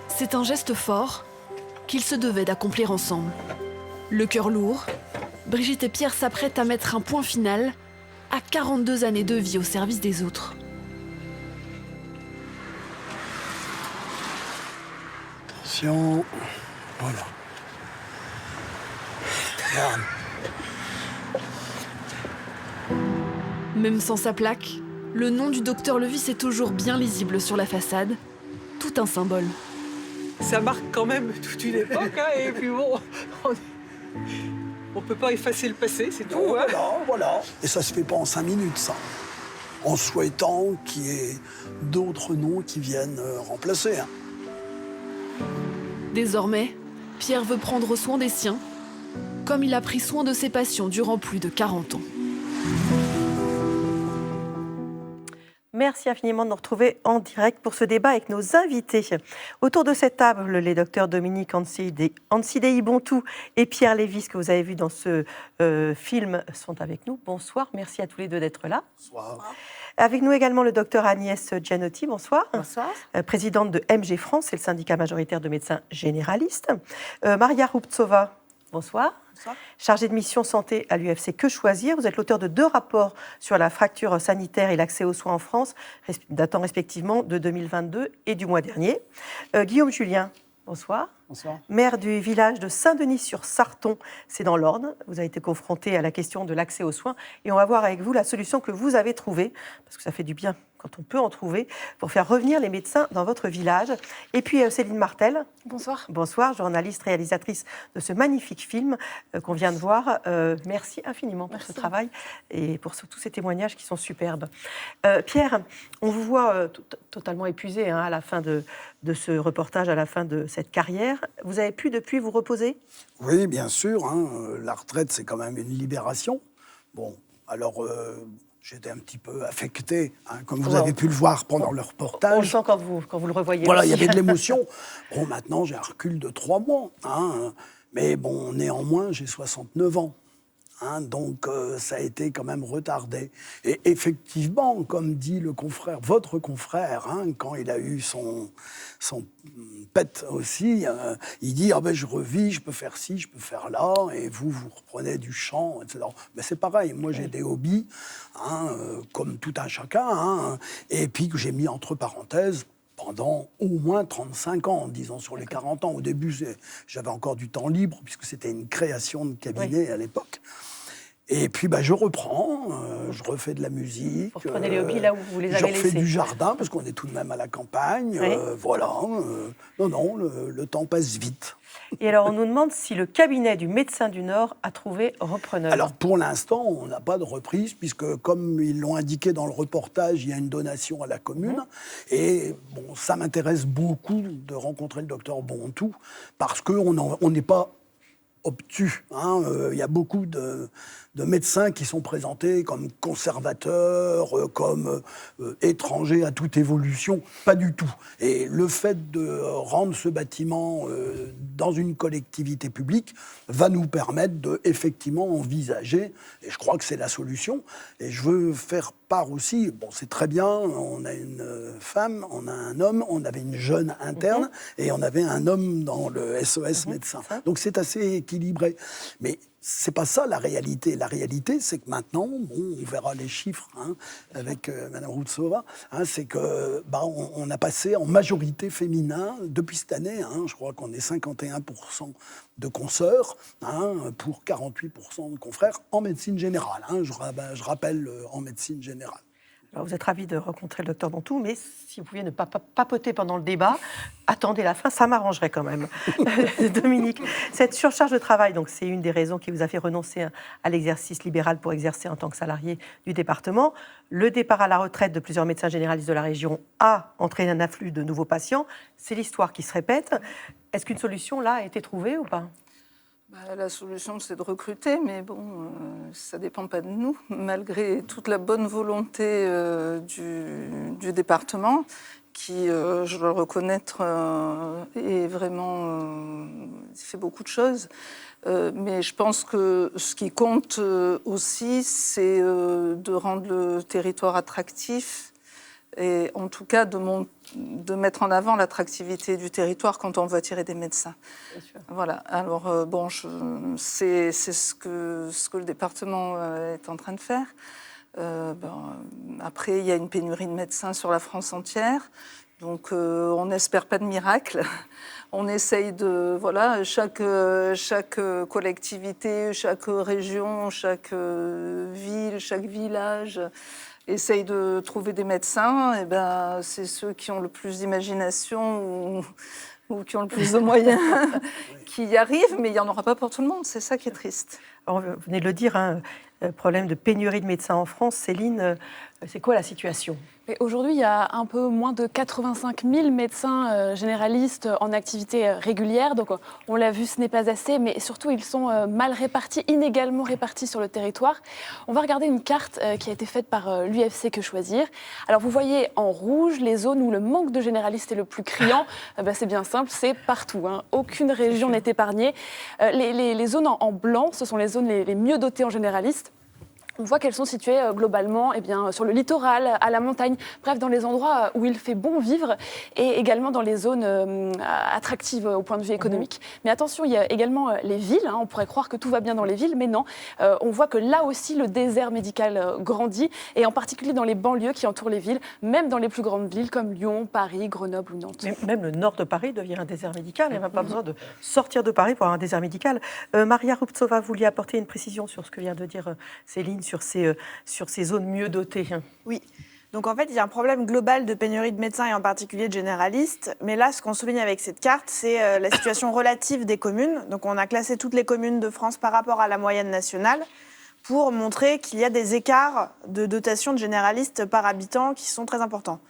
C: C'est un geste fort qu'ils se devaient d'accomplir ensemble. Le cœur lourd, Brigitte et Pierre s'apprêtent à mettre un point final à 42 années de vie au service des autres.
B: Attention, voilà. Regarde.
C: Même sans sa plaque, le nom du docteur Levis est toujours bien lisible sur la façade, tout un symbole.
M: Ça marque quand même toute une époque, hein, et puis bon, on peut pas effacer le passé, c'est tout. Hein.
B: Voilà. Et ça se fait pas en 5 minutes, ça. en souhaitant qu'il y ait d'autres noms qui viennent remplacer.
C: Désormais, Pierre veut prendre soin des siens, comme il a pris soin de ses patients durant plus de 40 ans.
O: Merci infiniment de nous retrouver en direct pour ce débat avec nos invités. Autour de cette table, les docteurs Dominique Ansidei Bontou et Pierre Lévis, que vous avez vu dans ce film, sont avec nous. Bonsoir, merci à tous les deux d'être là.
B: Bonsoir.
O: Avec nous également le docteur Agnès Gianotti, bonsoir.
N: Bonsoir.
O: Présidente de MG France, c'est le syndicat majoritaire de médecins généralistes. Maria Ruptsova, bonsoir. Bonsoir. Chargée de mission santé à l'UFC Que Choisir. Vous êtes l'auteur de 2 rapports sur la fracture sanitaire et l'accès aux soins en France, datant respectivement de 2022 et du mois dernier. Guillaume Julien, bonsoir.
P: Bonsoir.
O: Maire du village de Saint-Denis-sur-Sarton, c'est dans l'Orne. Vous avez été confronté à la question de l'accès aux soins et on va voir avec vous la solution que vous avez trouvée, parce que ça fait du bien quand on peut en trouver, pour faire revenir les médecins dans votre village. Et puis Céline Martel.
F: Bonsoir.
O: Bonsoir, journaliste, réalisatrice de ce magnifique film qu'on vient de voir. Merci infiniment pour ce travail et pour tous ces témoignages qui sont superbes. Pierre, on vous voit totalement épuisé à la fin de ce reportage, à la fin de cette carrière. Vous avez pu depuis vous reposer ?
B: Oui, bien sûr. La retraite, c'est quand même une libération. Bon, alors... j'étais un petit peu affecté, comme vous avez pu le voir pendant le reportage.
O: On le sent quand vous le revoyez.
B: Voilà,
O: aussi.
B: il y avait de l'émotion. Bon, maintenant, j'ai un recul de 3 mois. Mais bon, néanmoins, j'ai 69 ans. Donc, ça a été quand même retardé. Et effectivement, comme dit le confrère, votre confrère, quand il a eu son pet aussi, il dit « Ah ben, je revis, je peux faire ci, je peux faire là, et vous reprenez du chant, etc. » Mais c'est pareil, moi j'ai des hobbies, comme tout un chacun, et puis que j'ai mis entre parenthèses pendant au moins 35 ans, disons, sur les 40 ans. Au début, j'avais encore du temps libre, puisque c'était une création de cabinet à l'époque. Et puis, je reprends, je refais de la musique.
O: Vous reprenez les hobbies là où vous les avez laissés.
B: Je refais du jardin, parce qu'on est tout de même à la campagne.
O: Oui.
B: Voilà. Non, le temps passe vite.
O: Et alors, on nous demande si le cabinet du médecin du Nord a trouvé repreneur.
B: Alors, pour l'instant, on n'a pas de reprise, puisque, comme ils l'ont indiqué dans le reportage, il y a une donation à la commune. Et bon, ça m'intéresse beaucoup de rencontrer le docteur Bontou, parce qu'on n'est pas obtus. Il y a beaucoup de médecins qui sont présentés comme conservateurs, comme étrangers à toute évolution. Pas du tout. Et le fait de rendre ce bâtiment dans une collectivité publique va nous permettre de effectivement envisager, et je crois que c'est la solution, et je veux faire part aussi, bon c'est très bien, on a une femme, on a un homme, on avait une jeune interne, et on avait un homme dans le SOS médecin. Donc c'est assez équilibré. Mais c'est pas ça la réalité. La réalité, c'est que maintenant, on verra les chiffres avec Mme Ruptsova, c'est que on a passé en majorité féminin depuis cette année. Je crois qu'on est 51% de consoeurs pour 48% de confrères en médecine générale. Je rappelle en médecine générale.
O: Alors vous êtes ravi de rencontrer le docteur Bontou, mais si vous pouviez ne pas papoter pendant le débat, attendez la fin, ça m'arrangerait quand même. Dominique, cette surcharge de travail, donc c'est une des raisons qui vous a fait renoncer à l'exercice libéral pour exercer en tant que salarié du département. Le départ à la retraite de plusieurs médecins généralistes de la région a entraîné un afflux de nouveaux patients. C'est l'histoire qui se répète. Est-ce qu'une solution là a été trouvée ou pas ?
H: La solution, c'est de recruter, mais bon, ça ne dépend pas de nous. Malgré toute la bonne volonté du département, qui, je dois le reconnaître, est vraiment fait beaucoup de choses. Mais je pense que ce qui compte aussi, c'est de rendre le territoire attractif et en tout cas de mettre en avant l'attractivité du territoire quand on veut attirer des médecins. Voilà. Alors c'est ce que le département est en train de faire. Après, il y a une pénurie de médecins sur la France entière, donc on n'espère pas de miracle. On essaye de chaque collectivité, chaque région, chaque ville, chaque village essaye de trouver des médecins, et c'est ceux qui ont le plus d'imagination ou qui ont le plus de moyens qui y arrivent, mais il n'y en aura pas pour tout le monde, c'est ça qui est triste.
O: Alors, vous venez de le dire, problème de pénurie de médecins en France. Céline, C'est quoi la situation ?
C: Aujourd'hui, il y a un peu moins de 85 000 médecins généralistes en activité régulière. Donc, on l'a vu, ce n'est pas assez, mais surtout, ils sont mal répartis, inégalement répartis sur le territoire. On va regarder une carte qui a été faite par l'UFC Que Choisir. Alors, vous voyez en rouge les zones où le manque de généralistes est le plus criant. C'est bien simple, c'est partout. Aucune région n'est épargnée. Les zones en blanc, ce sont les zones les mieux dotées en généralistes. On voit qu'elles sont situées globalement sur le littoral, à la montagne, bref, dans les endroits où il fait bon vivre et également dans les zones attractives au point de vue économique. Mais attention, il y a également les villes. On pourrait croire que tout va bien dans les villes, mais non. On voit que là aussi, le désert médical grandit, et en particulier dans les banlieues qui entourent les villes, même dans les plus grandes villes comme Lyon, Paris, Grenoble ou Nantes.
O: Mais même le nord de Paris devient un désert médical. Il n'y a même pas besoin de sortir de Paris pour avoir un désert médical. Maria Ruptsova, vous vouliez apporter une précision sur ce que vient de dire Céline, sur ces zones mieux dotées.
P: Oui. Donc en fait, il y a un problème global de pénurie de médecins et en particulier de généralistes. Mais là, ce qu'on souligne avec cette carte, c'est la situation relative des communes. Donc on a classé toutes les communes de France par rapport à la moyenne nationale pour montrer qu'il y a des écarts de dotation de généralistes par habitant qui sont très importants.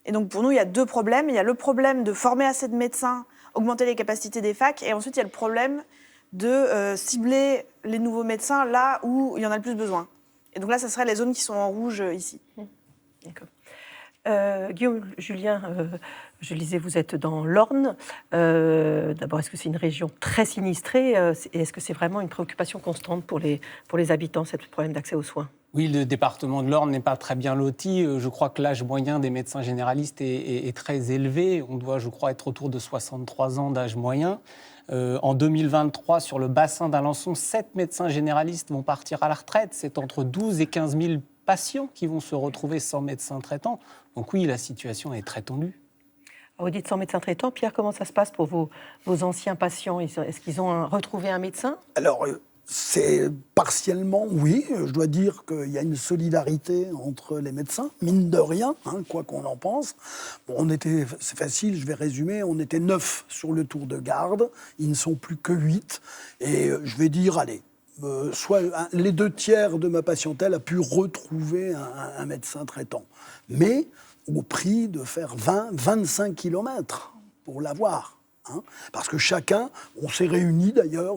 P: Et donc pour nous, il y a deux problèmes. Il y a le problème de former assez de médecins, augmenter les capacités des facs, et ensuite il y a le problème de cibler les nouveaux médecins là où il y en a le plus besoin. Et donc là, ce seraient les zones qui sont en rouge ici.
O: D'accord. Guillaume Julien, je le disais, vous êtes dans l'Orne. D'abord, est-ce que c'est une région très sinistrée et est-ce que c'est vraiment une préoccupation constante pour les habitants, ce problème d'accès aux soins ?
S: Oui, le département de l'Orne n'est pas très bien loti. Je crois que l'âge moyen des médecins généralistes est très élevé. On doit, je crois, être autour de 63 ans d'âge moyen. En 2023, sur le bassin d'Alençon, 7 médecins généralistes vont partir à la retraite. C'est entre 12 et 15 000 patients qui vont se retrouver sans médecin traitant. Donc oui, la situation est très tendue.
O: Vous dites sans médecin traitant. Pierre, comment ça se passe pour vos anciens patients ? Est-ce qu'ils ont retrouvé un médecin ?
B: Alors, c'est partiellement, oui. Je dois dire qu'il y a une solidarité entre les médecins, mine de rien, quoi qu'on en pense. Bon, c'est facile, je vais résumer, on était 9 sur le tour de garde, ils ne sont plus que 8. Et je vais dire, allez, soit les 2/3 de ma patientèle a pu retrouver un médecin traitant. Mais au prix de faire 20-25 kilomètres pour l'avoir. Parce que chacun, on s'est réunis d'ailleurs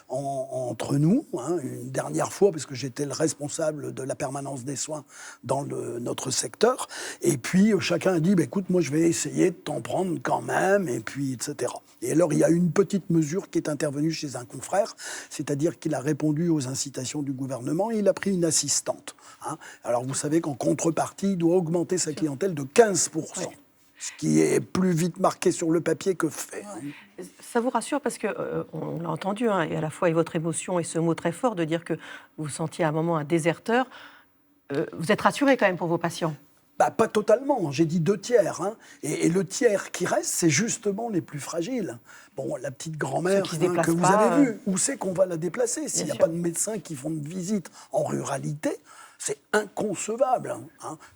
B: entre nous, une dernière fois, parce que j'étais le responsable de la permanence des soins dans notre secteur, et puis chacun a dit, écoute, moi je vais essayer de t'en prendre quand même, et puis etc. Et alors il y a une petite mesure qui est intervenue chez un confrère, c'est-à-dire qu'il a répondu aux incitations du gouvernement, et il a pris une assistante. Alors vous savez qu'en contrepartie, il doit augmenter sa clientèle de 15%. Oui. Ce qui est plus vite marqué sur le papier que fait.
O: Ça vous rassure parce qu'on l'a entendu, et à la fois et votre émotion et ce mot très fort de dire que vous vous sentiez à un moment un déserteur. Vous êtes rassuré quand même pour vos patients ?
B: Pas totalement, j'ai dit 2/3. Et le tiers qui reste, c'est justement les plus fragiles. Bon, la petite grand-mère que vous avez vue, où c'est qu'on va la déplacer ? S'il n'y a pas de médecins qui font de visite en ruralité, c'est inconcevable.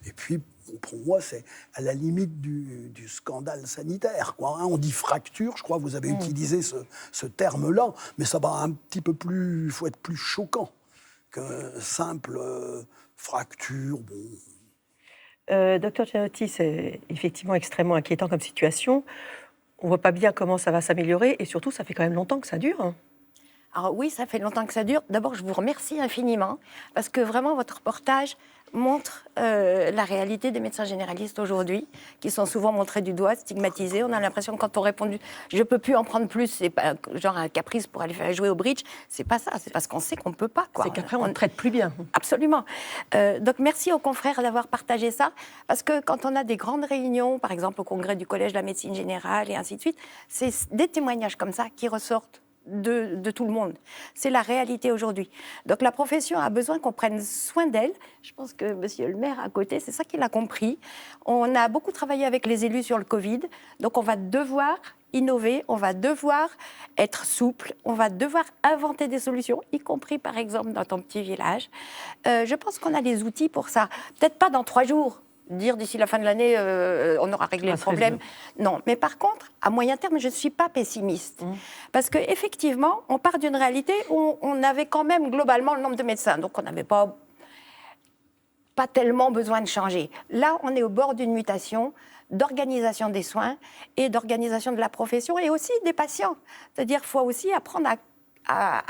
B: Et puis, pour moi, c'est à la limite du scandale sanitaire. On dit fracture, je crois que vous avez utilisé ce terme-là, mais ça va un petit peu plus... Il faut être plus choquant que simple fracture.
O: Docteur Gianotti, c'est effectivement extrêmement inquiétant comme situation. On ne voit pas bien comment ça va s'améliorer et surtout, ça fait quand même longtemps que ça dure.
W: Alors oui, ça fait longtemps que ça dure. D'abord, je vous remercie infiniment parce que vraiment, votre reportage montre la réalité des médecins généralistes aujourd'hui, qui sont souvent montrés du doigt, stigmatisés. On a l'impression que quand on répond « je ne peux plus en prendre plus », c'est pas genre un caprice pour aller faire jouer au bridge. C'est pas ça, c'est parce qu'on sait qu'on ne peut pas.
O: C'est qu'après, on ne traite plus bien.
W: Absolument. Donc merci aux confrères d'avoir partagé ça, parce que quand on a des grandes réunions, par exemple au congrès du Collège de la médecine générale et ainsi de suite, c'est des témoignages comme ça qui ressortent de tout le monde. C'est la réalité aujourd'hui. Donc la profession a besoin qu'on prenne soin d'elle. Je pense que monsieur le maire à côté, c'est ça qu'il a compris. On a beaucoup travaillé avec les élus sur le Covid, donc on va devoir innover, on va devoir être souple, on va devoir inventer des solutions, y compris par exemple dans ton petit village. Je pense qu'on a les outils pour ça. Peut-être pas dans 3 jours, dire d'ici la fin de l'année, on aura réglé le problème. Non, mais par contre, à moyen terme, je ne suis pas pessimiste. Parce qu'effectivement, on part d'une réalité où on avait quand même globalement le nombre de médecins. Donc on n'avait pas pas tellement besoin de changer. Là, on est au bord d'une mutation d'organisation des soins et d'organisation de la profession et aussi des patients. C'est-à-dire qu'il faut aussi apprendre à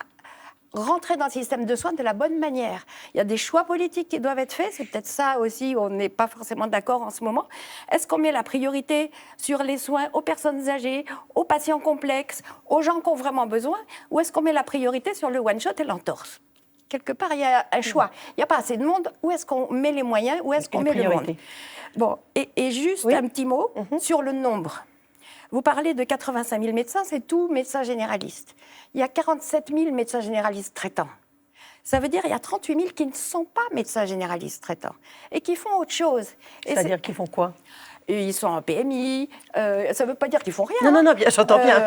W: rentrer dans le système de soins de la bonne manière. Il y a des choix politiques qui doivent être faits, c'est peut-être ça aussi, on n'est pas forcément d'accord en ce moment. Est-ce qu'on met la priorité sur les soins aux personnes âgées, aux patients complexes, aux gens qui ont vraiment besoin, ou est-ce qu'on met la priorité sur le one-shot et l'entorse ? Quelque part, il y a un choix. Il n'y a pas assez de monde. Où est-ce qu'on met les moyens? Où est-ce qu'on met le monde? Bon, et juste un petit mot sur le nombre. Vous parlez de 85 000 médecins, c'est tout médecins généralistes. Il y a 47 000 médecins généralistes traitants. Ça veut dire qu'il y a 38 000 qui ne sont pas médecins généralistes traitants et qui font autre chose.
O: C'est-à-dire qu'ils font quoi?
W: Ils sont en PMI, ça ne veut pas dire qu'ils font rien.
O: Non, bien, j'entends bien.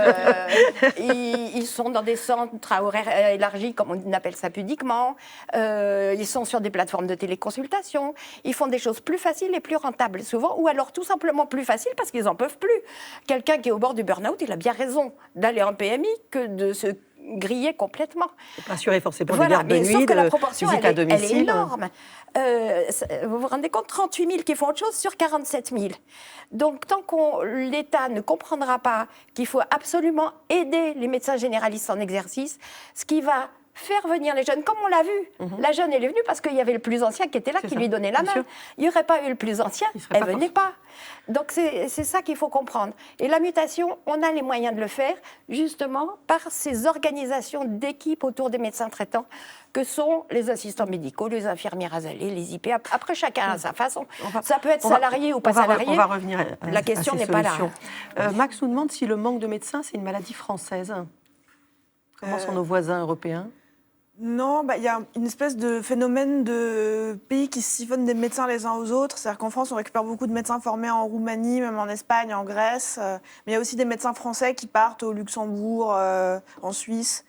W: Ils sont dans des centres à horaires élargis, comme on appelle ça pudiquement. Ils sont sur des plateformes de téléconsultation. Ils font des choses plus faciles et plus rentables, souvent, ou alors tout simplement plus faciles parce qu'ils n'en peuvent plus. Quelqu'un qui est au bord du burn-out, il a bien raison d'aller en PMI que de se griller complètement.
O: Assurer forcément
W: voilà,
O: des gardes de nuit,
W: sauf que la proportion,
O: visite à domicile.
W: Elle est énorme. Vous vous rendez compte, 38 000 qui font autre chose sur 47 000. Donc, tant que l'État ne comprendra pas qu'il faut absolument aider les médecins généralistes en exercice, ce qui va faire venir les jeunes, comme on l'a vu. La jeune, elle est venue parce qu'il y avait le plus ancien qui était là, qui lui donnait la main. Il n'y aurait pas eu le plus ancien, elle ne venait pas. Donc c'est ça qu'il faut comprendre. Et la mutation, on a les moyens de le faire, justement, par ces organisations d'équipes autour des médecins traitants, que sont les assistants médicaux, les infirmières azalées, les IP. Après, chacun à sa façon. Ça peut être salarié ou pas salarié.
O: On va revenir
W: la question n'est pas là.
O: Max nous demande si le manque de médecins, c'est une maladie française. Comment sont nos voisins européens?
P: Non, il y a une espèce de phénomène de pays qui se siphonnent des médecins les uns aux autres. C'est-à-dire qu'en France, on récupère beaucoup de médecins formés en Roumanie, même en Espagne, en Grèce. Mais il y a aussi des médecins français qui partent au Luxembourg, en Suisse.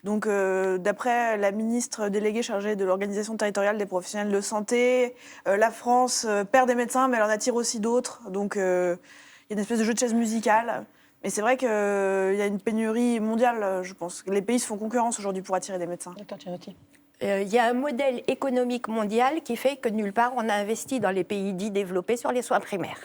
P: Donc, d'après la ministre déléguée chargée de l'organisation territoriale des professionnels de santé, la France perd des médecins, mais elle en attire aussi d'autres. Donc, il y a une espèce de jeu de chaise musicale. Mais c'est vrai qu'il y a une pénurie mondiale, je pense. Les pays se font concurrence aujourd'hui pour attirer des médecins.
W: Il y a un modèle économique mondial qui fait que nulle part on a investi dans les pays dits développés sur les soins primaires.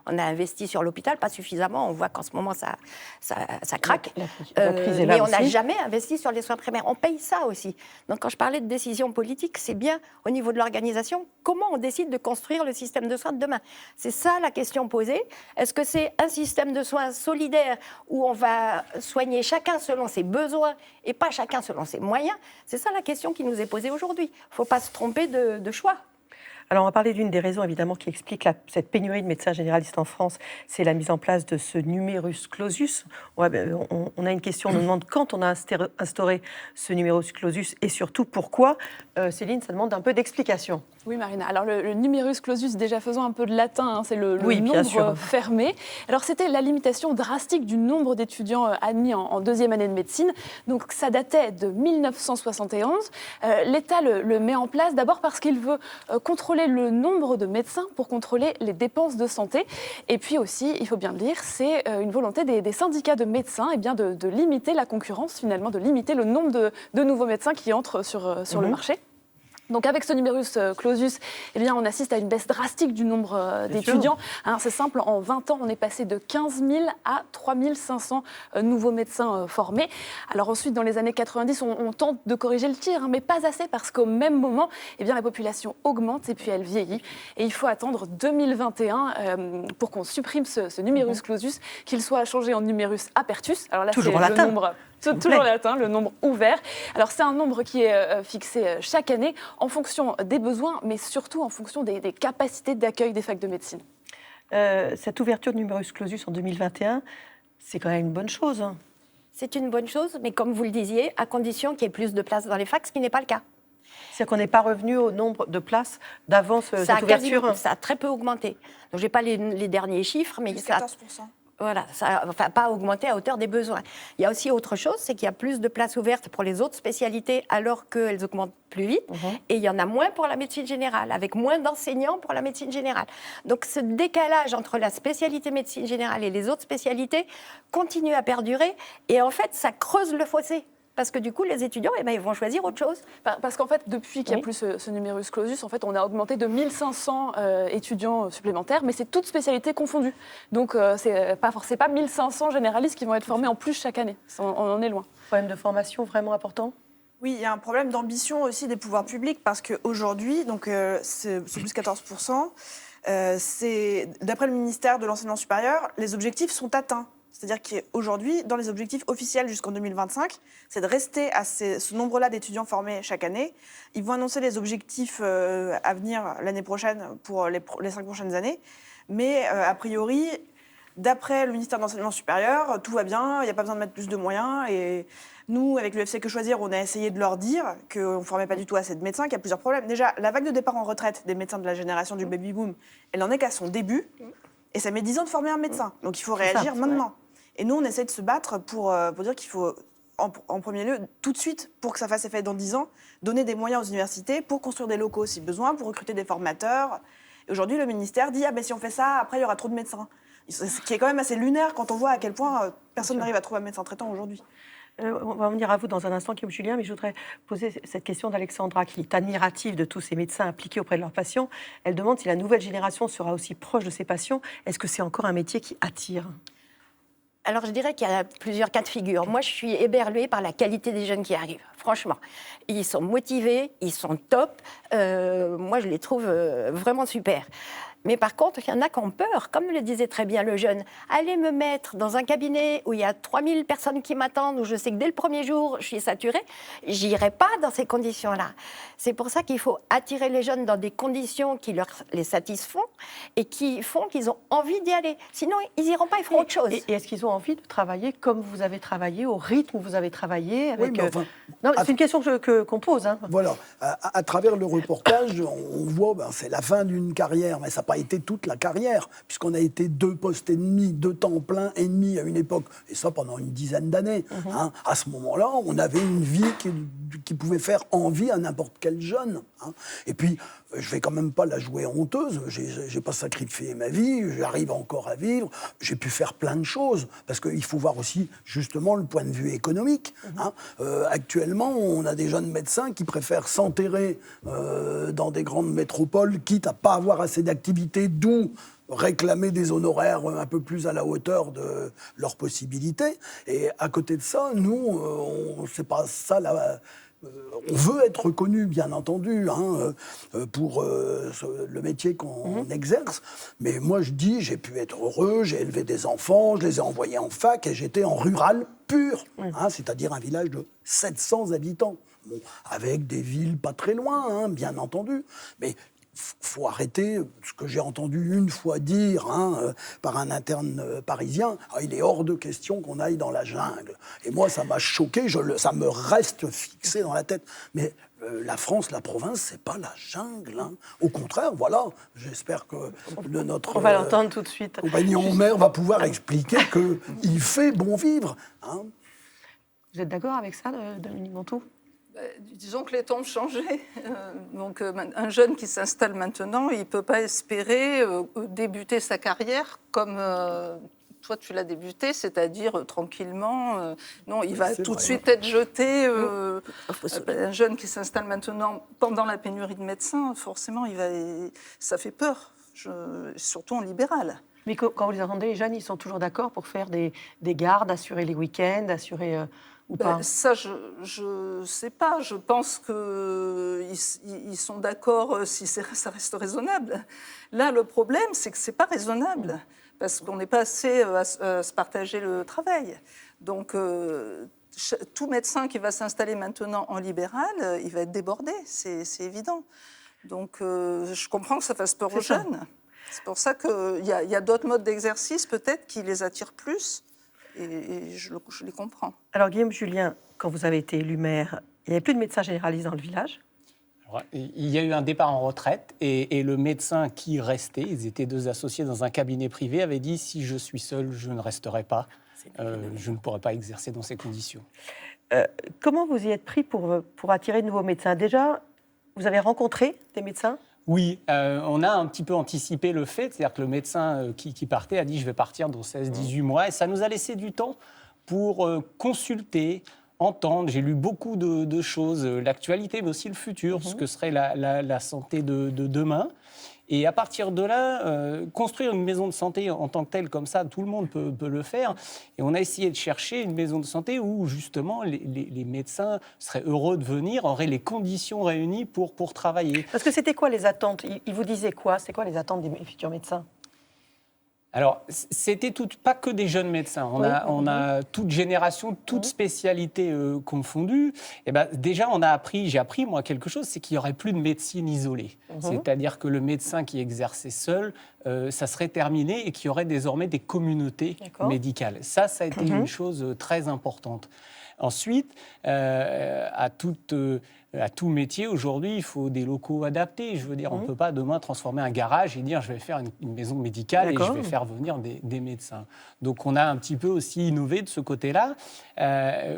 W: On a investi sur l'hôpital, pas suffisamment. On voit qu'en ce moment, ça craque.
O: La crise est là
W: mais on
O: aussi.
W: n'a jamais investi sur les soins primaires. On paye ça aussi. Donc, quand je parlais de décision politique, c'est bien au niveau de l'organisation, comment on décide de construire le système de soins de demain. C'est ça la question posée. Est-ce que c'est un système de soins solidaire où on va soigner chacun selon ses besoins et pas chacun selon ses moyens? C'est ça la question qui nous est posée aujourd'hui. Il ne faut pas se tromper de choix.
O: Alors, on va parler d'une des raisons, évidemment, qui explique cette pénurie de médecins généralistes en France. C'est la mise en place de ce numerus clausus. On a une question, on nous demande quand on a instauré ce numerus clausus et surtout pourquoi. Céline, ça demande un peu d'explication.
C: Oui, Marina. Alors, le numerus clausus, déjà faisons un peu de latin, c'est le
O: bien
C: nombre
O: sûr.
C: fermé. Alors, c'était la limitation drastique du nombre d'étudiants admis en deuxième année de médecine. Donc, ça datait de 1971. L'État le met en place d'abord parce qu'il veut contrôler le nombre de médecins pour contrôler les dépenses de santé. Et puis aussi, il faut bien le dire, c'est une volonté des syndicats de médecins de limiter la concurrence, finalement, de limiter le nombre de nouveaux médecins qui entrent sur le marché. Donc avec ce numerus clausus, on assiste à une baisse drastique du nombre d'étudiants. C'est simple, en 20 ans, on est passé de 15 000 à 3 500 nouveaux médecins formés. Alors ensuite, dans les années 90, on tente de corriger le tir, mais pas assez parce qu'au même moment, la population augmente et puis elle vieillit. Et il faut attendre 2021 pour qu'on supprime ce numerus clausus, qu'il soit changé en numerus apertus. Alors là,
O: toujours
C: c'est
O: latin.
C: le nombre... Toujours latin, le nombre ouvert. Alors c'est un nombre qui est fixé chaque année en fonction des besoins, mais surtout en fonction des capacités d'accueil des facs de médecine.
O: Cette ouverture de numerus clausus en 2021, c'est quand même une bonne chose.
W: C'est une bonne chose, mais comme vous le disiez, à condition qu'il y ait plus de places dans les facs, ce qui n'est pas le cas.
O: C'est-à-dire qu'on n'est pas revenu au nombre de places d'avant cette ouverture.
W: Ça a très peu augmenté. Donc je n'ai pas les derniers chiffres, mais ça
P: 14%.
W: Voilà, ça n'a pas augmenté à hauteur des besoins. Il y a aussi autre chose, c'est qu'il y a plus de places ouvertes pour les autres spécialités alors qu'elles augmentent plus vite. Et il y en a moins pour la médecine générale, avec moins d'enseignants pour la médecine générale. Donc ce décalage entre la spécialité médecine générale et les autres spécialités continue à perdurer. Et en fait, ça creuse le fossé. parce que du coup, les étudiants, ils vont choisir autre chose.
C: Parce qu'en fait, depuis qu'il n'y a plus ce numerus clausus, en fait, on a augmenté de 1500 étudiants supplémentaires, mais c'est toutes spécialités confondues. Donc, c'est pas 1500 généralistes qui vont être formés en plus chaque année. On en est loin.
O: Problème de formation vraiment important.
P: Oui, il y a un problème d'ambition aussi des pouvoirs publics parce qu'aujourd'hui, c'est plus 14%, d'après le ministère de l'Enseignement supérieur, les objectifs sont atteints. C'est-à-dire qu'aujourd'hui, dans les objectifs officiels jusqu'en 2025, c'est de rester à ce nombre-là d'étudiants formés chaque année. Ils vont annoncer les objectifs à venir l'année prochaine pour les 5 prochaines années. Mais a priori, d'après le ministère de l'Enseignement supérieur, tout va bien, il n'y a pas besoin de mettre plus de moyens. Et nous, avec l'UFC Que Choisir, on a essayé de leur dire qu'on ne formait pas du tout assez de médecins, qu'il y a plusieurs problèmes. Déjà, la vague de départ en retraite des médecins de la génération du baby-boom, elle n'en est qu'à son début. Et ça met 10 ans de former un médecin. Donc il faut réagir maintenant. Et nous, on essaie de se battre pour dire qu'il faut, en premier lieu, tout de suite, pour que ça fasse effet dans 10 ans, donner des moyens aux universités pour construire des locaux si besoin, pour recruter des formateurs. Et aujourd'hui, le ministère dit si on fait ça, après, il y aura trop de médecins. Ce qui est quand même assez lunaire quand on voit à quel point personne n'arrive à trouver un médecin traitant aujourd'hui.
O: On va venir à vous dans un instant, Guillaume Julien, mais je voudrais poser cette question d'Alexandra, qui est admirative de tous ces médecins impliqués auprès de leurs patients. Elle demande si la nouvelle génération sera aussi proche de ses patients. Est-ce que c'est encore un métier qui attire ?
W: Alors, je dirais qu'il y a plusieurs cas de figure. Moi, je suis éberluée par la qualité des jeunes qui arrivent, franchement. Ils sont motivés, ils sont top. Moi, je les trouve vraiment super. Mais par contre, il y en a qui ont peur, comme le disait très bien le jeune. Aller me mettre dans un cabinet où il y a 3000 personnes qui m'attendent, où je sais que dès le premier jour, je suis saturée, j'irai pas dans ces conditions-là. C'est pour ça qu'il faut attirer les jeunes dans des conditions qui les satisfont et qui font qu'ils ont envie d'y aller. Sinon, ils n'iront pas, ils feront autre chose.
O: Et est-ce qu'ils ont envie de travailler comme vous avez travaillé, au rythme où vous avez travaillé avec,
B: Oui, mais enfin,
O: Non, c'est une question qu'on pose. Hein.
B: Voilà. À travers le reportage, on voit c'est la fin d'une carrière, mais ça n'a pas été toute la carrière, puisqu'on a été 2 postes et demi, 2 temps plein et demi à une époque, et ça pendant une dizaine d'années. Hein. À ce moment-là, on avait une vie qui pouvait faire envie à n'importe quel jeune. Hein. Et puis, je vais quand même pas la jouer honteuse, j'ai pas sacrifié ma vie, j'arrive encore à vivre, j'ai pu faire plein de choses, parce qu'il faut voir aussi justement le point de vue économique. Hein. Actuellement, on a des jeunes médecins qui préfèrent s'enterrer dans des grandes métropoles, quitte à pas avoir assez d'activité, d'où réclamer des honoraires un peu plus à la hauteur de leurs possibilités. Et à côté de ça, nous, c'est pas ça on veut être reconnu, bien entendu, hein, pour le métier qu'on exerce. Mais moi, je dis, j'ai pu être heureux, j'ai élevé des enfants, je les ai envoyés en fac et j'étais en rural pur, hein, c'est-à-dire un village de 700 habitants. Bon, avec des villes pas très loin, hein, bien entendu. Mais faut arrêter ce que j'ai entendu une fois dire par un interne parisien. Il est hors de question qu'on aille dans la jungle. Et moi, ça m'a choqué, ça me reste fixé dans la tête. Mais la France, la province, c'est pas la jungle. Hein. Au contraire, voilà, j'espère que notre
O: on va l'entendre tout de suite.
B: compagnon maire va pouvoir expliquer qu'il fait bon vivre. Hein.
O: Vous êtes d'accord avec ça, Dominique Montou ?
H: Disons que les temps ont changé. Donc, un jeune qui s'installe maintenant, il ne peut pas espérer débuter sa carrière comme toi, tu l'as débuté, c'est-à-dire tranquillement. Non, il va tout de suite être jeté. Un jeune qui s'installe maintenant pendant la pénurie de médecins, forcément, ça fait peur, surtout en libéral.
O: Mais quand vous les entendez, les jeunes, ils sont toujours d'accord pour faire des gardes, assurer les week-ends, assurer... Ou pas ?
H: Ça, je sais pas. Je pense qu'ils sont d'accord si ça reste raisonnable. Là, le problème, c'est que c'est pas raisonnable parce qu'on n'est pas assez à se partager le travail. Donc, tout médecin qui va s'installer maintenant en libéral, il va être débordé, c'est évident. Donc, je comprends que ça fasse peur aux jeunes. C'est pour ça qu'il y a d'autres modes d'exercice peut-être qui les attirent plus. Et je les comprends.
O: Alors, Guillaume Julien, quand vous avez été élu maire, il n'y avait plus de médecins généralistes dans le village ?
S: Alors, il y a eu un départ en retraite et le médecin qui restait, ils étaient 2 associés dans un cabinet privé, avait dit « si je suis seul, je ne resterai pas, je ne pourrai pas exercer dans ces conditions ».
O: Comment vous y êtes pris pour attirer de nouveaux médecins ? Déjà, vous avez rencontré des médecins ?
S: Oui, on a un petit peu anticipé le fait, c'est-à-dire que le médecin qui partait a dit « je vais partir dans 16-18 mois » et ça nous a laissé du temps pour consulter, entendre. J'ai lu beaucoup de choses, l'actualité, mais aussi le futur, ce que serait la santé de demain. Et à partir de là, construire une maison de santé en tant que telle, comme ça, tout le monde peut le faire. Et on a essayé de chercher une maison de santé où, justement, les médecins seraient heureux de venir, auraient les conditions réunies pour travailler.
O: Parce que c'était quoi les attentes? Ils vous disaient quoi? C'est quoi les attentes des futurs médecins?
S: Alors, c'était pas que des jeunes médecins. On a toute génération, toute spécialité confondue. Et ben, déjà, j'ai appris, moi, quelque chose, c'est qu'il n'y aurait plus de médecine isolée. C'est-à-dire que le médecin qui exerçait seul, ça serait terminé et qu'il y aurait désormais des communautés médicales. Ça a été une chose très importante. Ensuite, à tout métier, aujourd'hui, il faut des locaux adaptés. Je veux dire, on ne peut pas demain transformer un garage et dire je vais faire une maison médicale et je vais faire venir des médecins. Donc, on a un petit peu aussi innové de ce côté-là.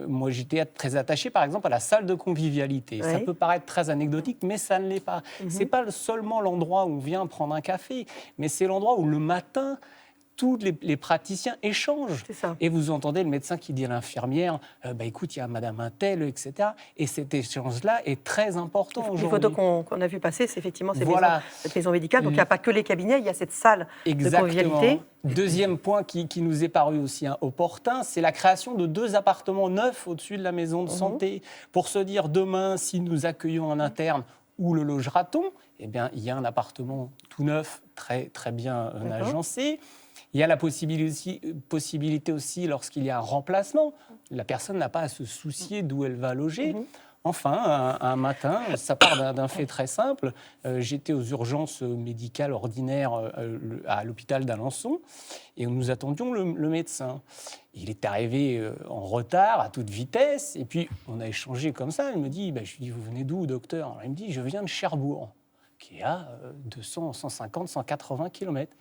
S: Moi, j'étais très attaché, par exemple, à la salle de convivialité. Ça peut paraître très anecdotique, mais ça ne l'est pas. Ce n'est pas seulement l'endroit où on vient prendre un café, mais c'est l'endroit où le matin, tous les praticiens échangent. Et vous entendez le médecin qui dit à l'infirmière écoute, il y a madame un tel, etc. Et cet échange-là est très important aujourd'hui.
O: Les photos qu'on a vu passer, c'est effectivement cette maison médicale. Donc il n'y a pas que les cabinets, il y a cette salle de convivialité.
S: Deuxième point qui nous est paru aussi opportun, c'est la création de 2 appartements neufs au-dessus de la maison de santé. Pour se dire, demain, si nous accueillons un interne, où le logera-t-on? Eh bien, il y a un appartement tout neuf, très, très bien agencé. Il y a la possibilité aussi, lorsqu'il y a un remplacement, la personne n'a pas à se soucier d'où elle va loger. Enfin, un matin, ça part d'un fait très simple. J'étais aux urgences médicales ordinaires à l'hôpital d'Alençon et nous attendions le médecin. Il est arrivé en retard, à toute vitesse, et puis on a échangé comme ça. Il me dit, je lui dis, vous venez d'où, docteur? Alors, il me dit, je viens de Cherbourg, qui est à 200, 150, 180 km.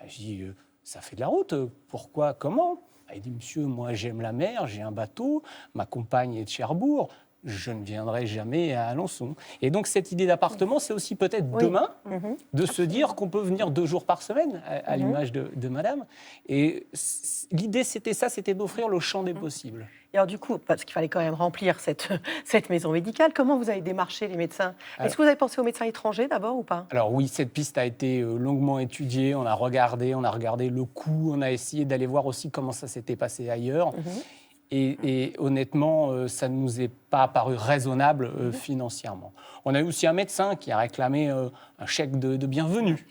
S: Je dis, ça fait de la route, pourquoi, comment? Il dit, monsieur, moi j'aime la mer, j'ai un bateau, ma compagne est de Cherbourg, je ne viendrai jamais à Alençon. Et donc cette idée d'appartement, c'est aussi peut-être demain de se dire qu'on peut venir 2 jours par semaine, à l'image de madame. Et l'idée, c'était d'offrir le champ des possibles.
O: Et alors du coup, parce qu'il fallait quand même remplir cette maison médicale, comment vous avez démarché les médecins? Est-ce que vous avez pensé aux médecins étrangers d'abord ou pas?
S: Alors oui, cette piste a été longuement étudiée, on a regardé le coût, on a essayé d'aller voir aussi comment ça s'était passé ailleurs. Et honnêtement, ça ne nous est pas paru raisonnable financièrement. On a eu aussi un médecin qui a réclamé un chèque de bienvenue.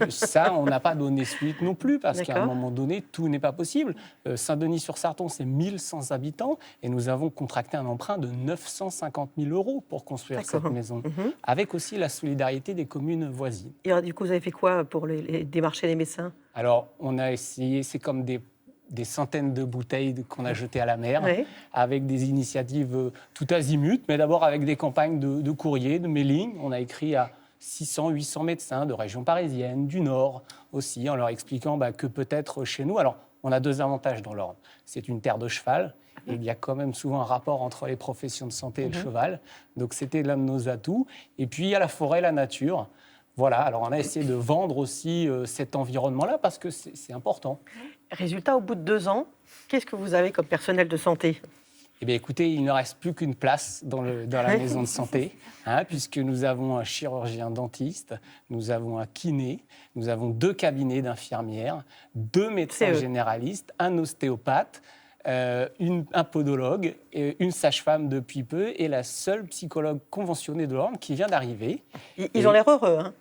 S: Ça, on n'a pas donné suite non plus, parce qu'à un moment donné, tout n'est pas possible. Saint-Denis-sur-Sarton, c'est 1100 habitants, et nous avons contracté un emprunt de 950 000 € pour construire cette maison, avec aussi la solidarité des communes voisines.
O: Et alors, du coup, vous avez fait quoi pour démarcher les médecins?
S: Alors, on a essayé, c'est comme des centaines de bouteilles qu'on a jetées à la mer, avec des initiatives tout azimut, mais d'abord avec des campagnes de courrier, de mailing. On a écrit à 600, 800 médecins de région parisienne, du Nord aussi, en leur expliquant que peut-être chez nous... Alors, on a 2 avantages dans l'Orne. C'est une terre de cheval, et il y a quand même souvent un rapport entre les professions de santé et le cheval. Donc, c'était l'un de nos atouts. Et puis, il y a la forêt, la nature. Voilà, alors on a essayé de vendre aussi cet environnement-là, parce que c'est important.
O: Résultat, au bout de 2 ans, qu'est-ce que vous avez comme personnel de santé?
S: Eh bien, écoutez, il ne reste plus qu'une place dans la maison de santé, puisque nous avons un chirurgien dentiste, nous avons un kiné, nous avons 2 cabinets d'infirmières, 2 médecins généralistes, un ostéopathe, un podologue, une sage-femme depuis peu, et la seule psychologue conventionnée de l'Orne qui vient d'arriver.
O: Ils ont l'air heureux, hein?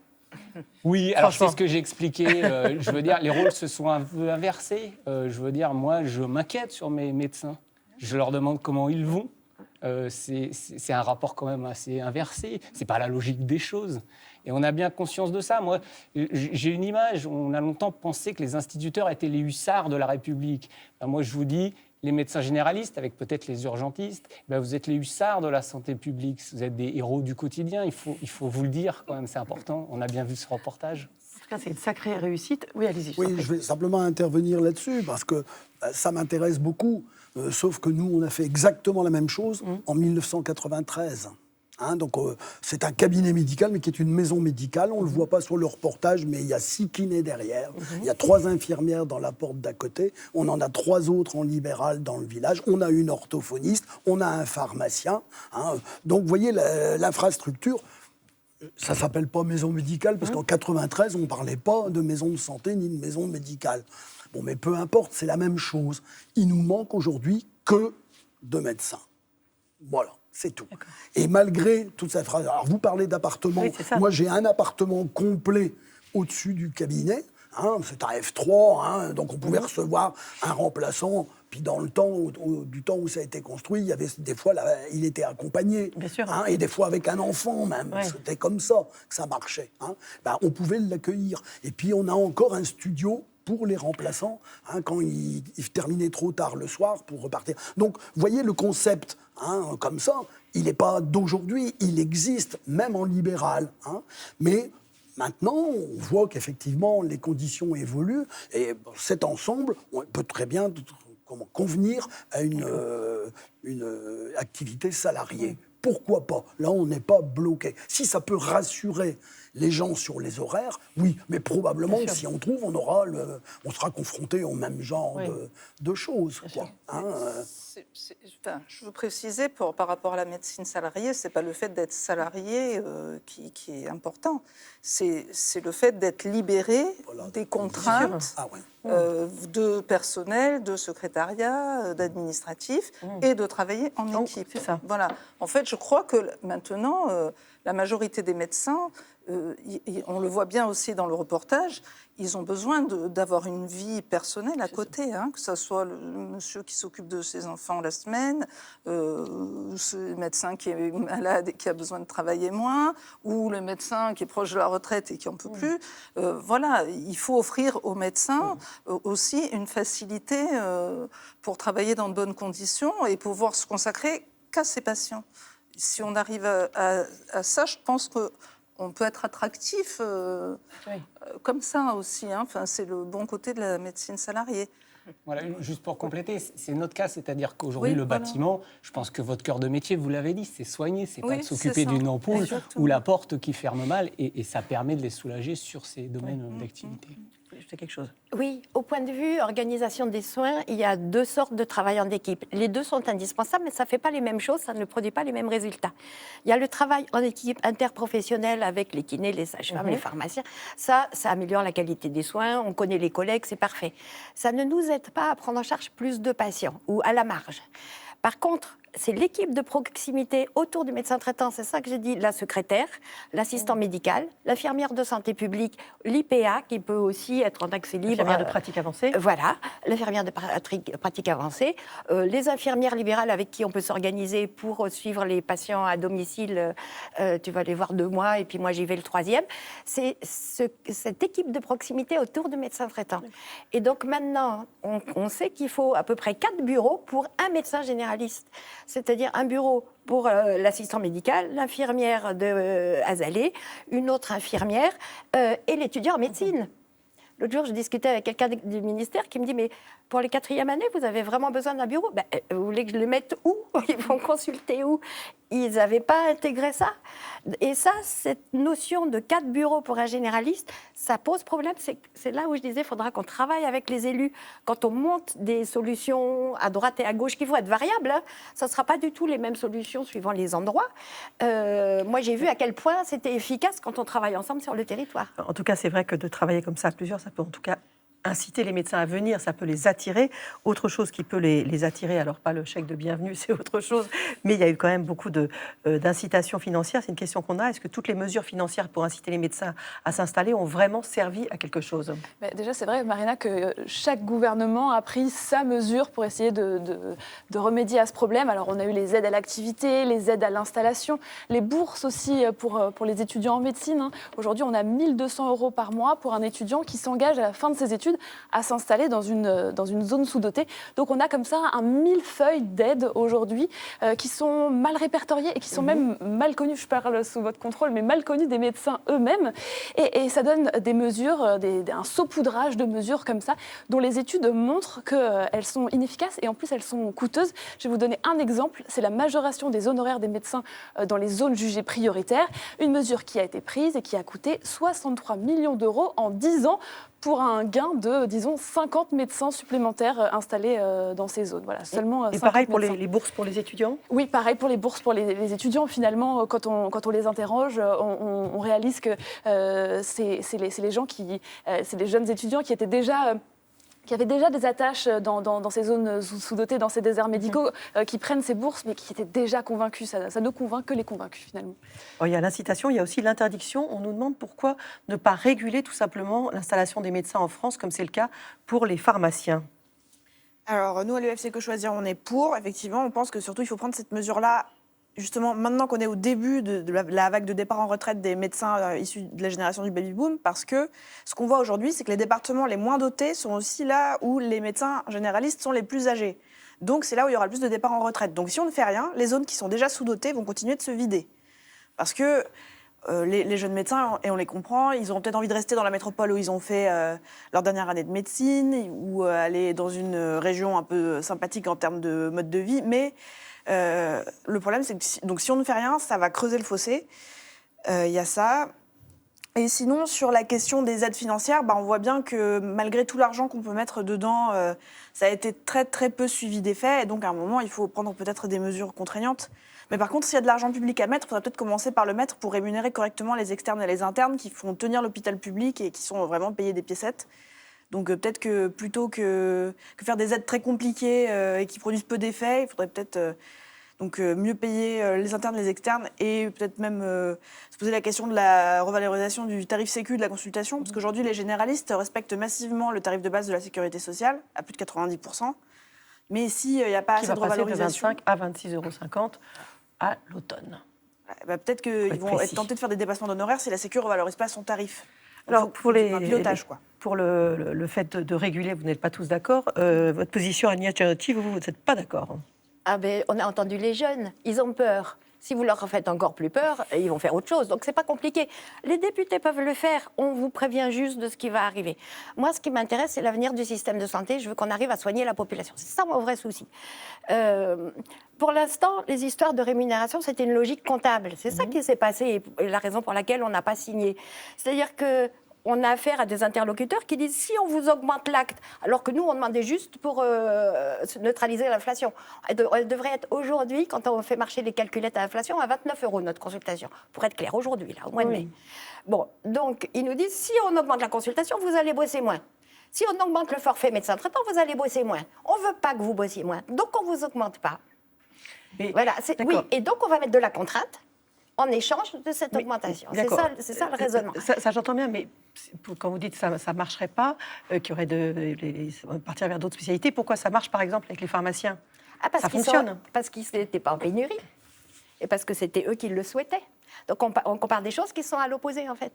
S: Oui, alors c'est ce que j'ai expliqué. Je veux dire, les rôles se sont un peu inversés. Je veux dire, moi, je m'inquiète sur mes médecins. Je leur demande comment ils vont. C'est un rapport quand même assez inversé. C'est pas la logique des choses. Et on a bien conscience de ça. Moi, j'ai une image. On a longtemps pensé que les instituteurs étaient les hussards de la République. Moi, je vous dis, les médecins généralistes, avec peut-être les urgentistes, vous êtes les hussards de la santé publique. Vous êtes des héros du quotidien. Il faut vous le dire quand même, c'est important. On a bien vu ce reportage.
O: En tout cas, c'est une sacrée réussite. Oui, allez-y.
B: Oui, je vais simplement intervenir là-dessus, parce que ça m'intéresse beaucoup. Sauf que nous, on a fait exactement la même chose en 1993. Donc c'est un cabinet médical, mais qui est une maison médicale. On ne le voit pas sur le reportage, mais il y a 6 kinés derrière. Il y a 3 infirmières dans la porte d'à côté. On en a 3 autres en libéral dans le village. On a une orthophoniste, on a un pharmacien. Donc vous voyez, l'infrastructure, ça ne s'appelle pas maison médicale, parce qu'en 93, on ne parlait pas de maison de santé ni de maison médicale. Bon, mais peu importe, c'est la même chose. Il nous manque aujourd'hui que de médecins. Voilà. C'est tout. Et malgré toute cette phrase... Alors, vous parlez d'appartement. Oui, moi, j'ai un appartement complet au-dessus du cabinet. C'est un F3, donc on pouvait recevoir un remplaçant. Puis dans le temps, du temps où ça a été construit, il y avait des fois, il était accompagné. Bien sûr. Et des fois avec un enfant même. Ouais. C'était comme ça que ça marchait. On pouvait l'accueillir. Et puis, on a encore un studio pour les remplaçants, quand ils terminaient trop tard le soir pour repartir. Donc, vous voyez, le concept, comme ça, il n'est pas d'aujourd'hui, il existe, même en libéral. Mais maintenant, on voit qu'effectivement, les conditions évoluent, et cet ensemble, on peut très bien convenir à une activité salariée. Pourquoi pas? Là, on n'est pas bloqué. Si ça peut rassurer les gens sur les horaires, oui, mais probablement, si on trouve, on sera confronté au même genre de choses. Quoi.
H: Je veux préciser, par rapport à la médecine salariée, ce n'est pas le fait d'être salarié qui est important. C'est le fait d'être libéré des contraintes de personnel, de secrétariat, d'administratif, et de travailler en équipe. C'est ça. Voilà. En fait, je crois que maintenant, la majorité des médecins, on le voit bien aussi dans le reportage, ils ont besoin d'avoir une vie personnelle à côté, que ce soit le monsieur qui s'occupe de ses enfants la semaine, ce médecin qui est malade et qui a besoin de travailler moins, ou le médecin qui est proche de la retraite et qui n'en peut plus. Voilà, il faut offrir aux médecins aussi une facilité pour travailler dans de bonnes conditions et pouvoir se consacrer qu'à ses patients. Si on arrive à ça, je pense qu'on peut être attractif comme ça aussi. Enfin, c'est le bon côté de la médecine salariée.
S: Voilà, juste pour compléter, c'est notre cas, c'est-à-dire qu'aujourd'hui, le bâtiment, je pense que votre cœur de métier, vous l'avez dit, c'est soigner, c'est pas de s'occuper d'une ampoule ou la porte qui ferme mal, et ça permet de les soulager sur ces domaines d'activité.
O: Ajouter quelque chose?
W: Oui, au point de vue organisation des soins, il y a 2 sortes de travail en équipe. Les 2 sont indispensables, mais ça ne fait pas les mêmes choses, ça ne produit pas les mêmes résultats. Il y a le travail en équipe interprofessionnelle avec les kinés, les sages-femmes, les pharmaciens. Ça améliore la qualité des soins, on connaît les collègues, c'est parfait. Ça ne nous aide pas à prendre en charge plus de patients ou à la marge. Par contre, c'est l'équipe de proximité autour du médecin traitant, c'est ça que j'ai dit, la secrétaire, l'assistant médical, l'infirmière de santé publique, l'IPA, qui peut aussi être en accès libre.
O: L'infirmière de pratique avancée.
W: Voilà, l'infirmière de pratique avancée, les infirmières libérales avec qui on peut s'organiser pour suivre les patients à domicile. Tu vas les voir 2 mois et puis moi j'y vais le 3e. C'est cette équipe de proximité autour du médecin traitant. Et donc maintenant, on sait qu'il faut à peu près 4 bureaux pour un médecin généraliste. C'est-à-dire un bureau pour l'assistant médical, l'infirmière de Azalée, une autre infirmière et l'étudiant en médecine. L'autre jour, je discutais avec quelqu'un du ministère qui me dit « Mais pour les 4e années, vous avez vraiment besoin d'un bureau ? Vous voulez que je le mette où ? Ils vont consulter où ?» Ils n'avaient pas intégré ça. Et ça, cette notion de 4 bureaux pour un généraliste, ça pose problème. C'est là où je disais qu'il faudra qu'on travaille avec les élus. Quand on monte des solutions à droite et à gauche qui vont être variables, ça ne sera pas du tout les mêmes solutions suivant les endroits. Moi, j'ai vu à quel point c'était efficace quand on travaille ensemble sur le territoire.
O: En tout cas, c'est vrai que de travailler comme ça à plusieurs, ça peut en tout cas inciter les médecins à venir, ça peut les attirer. Autre chose qui peut les attirer, alors pas le chèque de bienvenue, c'est autre chose, mais il y a eu quand même beaucoup d'incitations financières. C'est une question qu'on a. Est-ce que toutes les mesures financières pour inciter les médecins à s'installer ont vraiment servi à quelque chose ?
A: Déjà, c'est vrai, Marina, que chaque gouvernement a pris sa mesure pour essayer de remédier à ce problème. Alors, on a eu les aides à l'activité, les aides à l'installation, les bourses aussi pour les étudiants en médecine. Aujourd'hui, on a 1 200 € par mois pour un étudiant qui s'engage à la fin de ses études études à s'installer dans une zone sous-dotée. Donc on a comme ça un millefeuille d'aides aujourd'hui qui sont mal répertoriées et qui sont même mal connues, je parle sous votre contrôle, mais mal connues des médecins eux-mêmes. Et ça donne des mesures, un saupoudrage de mesures comme ça, dont les études montrent qu'elles sont inefficaces et en plus elles sont coûteuses. Je vais vous donner un exemple, c'est la majoration des honoraires des médecins dans les zones jugées prioritaires. Une mesure qui a été prise et qui a coûté 63 millions d'euros en 10 ans pour un gain de, disons, 50 médecins supplémentaires installés dans ces zones. Voilà, seulement
O: et pareil pour les bourses pour les étudiants ?
A: Oui, pareil pour les bourses pour les étudiants. Finalement, quand on les interroge, on réalise que c'est les gens c'est les jeunes étudiants qui avaient déjà des attaches dans ces zones sous-dotées, dans ces déserts médicaux, qui prennent ces bourses, mais qui étaient déjà convaincus. Ça ne convainc que les convaincus, finalement.
O: Alors, il y a l'incitation, il y a aussi l'interdiction. On nous demande pourquoi ne pas réguler tout simplement l'installation des médecins en France, comme c'est le cas pour les pharmaciens.
P: Alors, nous, à l'UFC Que Choisir, on est pour. Effectivement, on pense que surtout, il faut prendre cette mesure-là, justement, maintenant qu'on est au début de la vague de départ en retraite des médecins issus de la génération du baby-boom, parce que ce qu'on voit aujourd'hui, c'est que les départements les moins dotés sont aussi là où les médecins généralistes sont les plus âgés. Donc, c'est là où il y aura le plus de départs en retraite. Donc, si on ne fait rien, les zones qui sont déjà sous-dotées vont continuer de se vider. Parce que les jeunes médecins, et on les comprend, ils auront peut-être envie de rester dans la métropole où ils ont fait leur dernière année de médecine, ou aller dans une région un peu sympathique en termes de mode de vie, mais le problème, c'est que donc, si on ne fait rien, ça va creuser le fossé. Il y a ça. Et sinon, sur la question des aides financières, on voit bien que malgré tout l'argent qu'on peut mettre dedans, ça a été très très peu suivi d'effet. Et donc, à un moment, il faut prendre peut-être des mesures contraignantes. Mais par contre, s'il y a de l'argent public à mettre, il faudrait peut-être commencer par le mettre pour rémunérer correctement les externes et les internes qui font tenir l'hôpital public et qui sont vraiment payés des piécettes. Donc peut-être que plutôt que faire des aides très compliquées et qui produisent peu d'effets, il faudrait peut-être mieux payer les internes, les externes et peut-être même se poser la question de la revalorisation du tarif sécu de la consultation. Parce qu'aujourd'hui, les généralistes respectent massivement le tarif de base de la sécurité sociale, à plus de 90%. Mais s'il n'y a pas assez de revalorisation...
O: Qui va passer de 25 à 26,50 € à l'automne.
P: Peut-être qu'ils vont être tentés de faire des dépassements d'honoraires si la Sécu ne revalorise pas son tarif.
O: Alors, pour
P: pour
O: le fait de réguler, vous n'êtes pas tous d'accord. Votre position, Agnès Gianotti, vous n'êtes pas d'accord.
W: On a entendu les jeunes, ils ont peur. Si vous leur faites encore plus peur, ils vont faire autre chose. Donc, c'est pas compliqué. Les députés peuvent le faire. On vous prévient juste de ce qui va arriver. Moi, ce qui m'intéresse, c'est l'avenir du système de santé. Je veux qu'on arrive à soigner la population. C'est ça mon vrai souci. Pour l'instant, les histoires de rémunération, c'était une logique comptable. C'est ça qui s'est passé et la raison pour laquelle on n'a pas signé. C'est-à-dire que on a affaire à des interlocuteurs qui disent si on vous augmente l'acte, alors que nous, on demandait juste pour neutraliser l'inflation. Elle devrait être aujourd'hui, quand on fait marcher les calculettes à l'inflation, à 29 € notre consultation, pour être clair, aujourd'hui, là, au mois de mai. Bon, donc, ils nous disent si on augmente la consultation, vous allez bosser moins. Si on augmente le forfait médecin traitant, vous allez bosser moins. On ne veut pas que vous bossiez moins, donc on ne vous augmente pas. Voilà, oui, et donc on va mettre de la contrainte en échange de cette augmentation. C'est ça le raisonnement.
O: Ça j'entends bien, mais quand vous dites que ça ne marcherait pas, qu'il y aurait partir vers d'autres spécialités, pourquoi ça marche par exemple avec les pharmaciens ? Ça fonctionne.
W: Parce qu'ils n'étaient pas en pénurie. Et parce que c'était eux qui le souhaitaient. Donc on compare des choses qui sont à l'opposé en fait.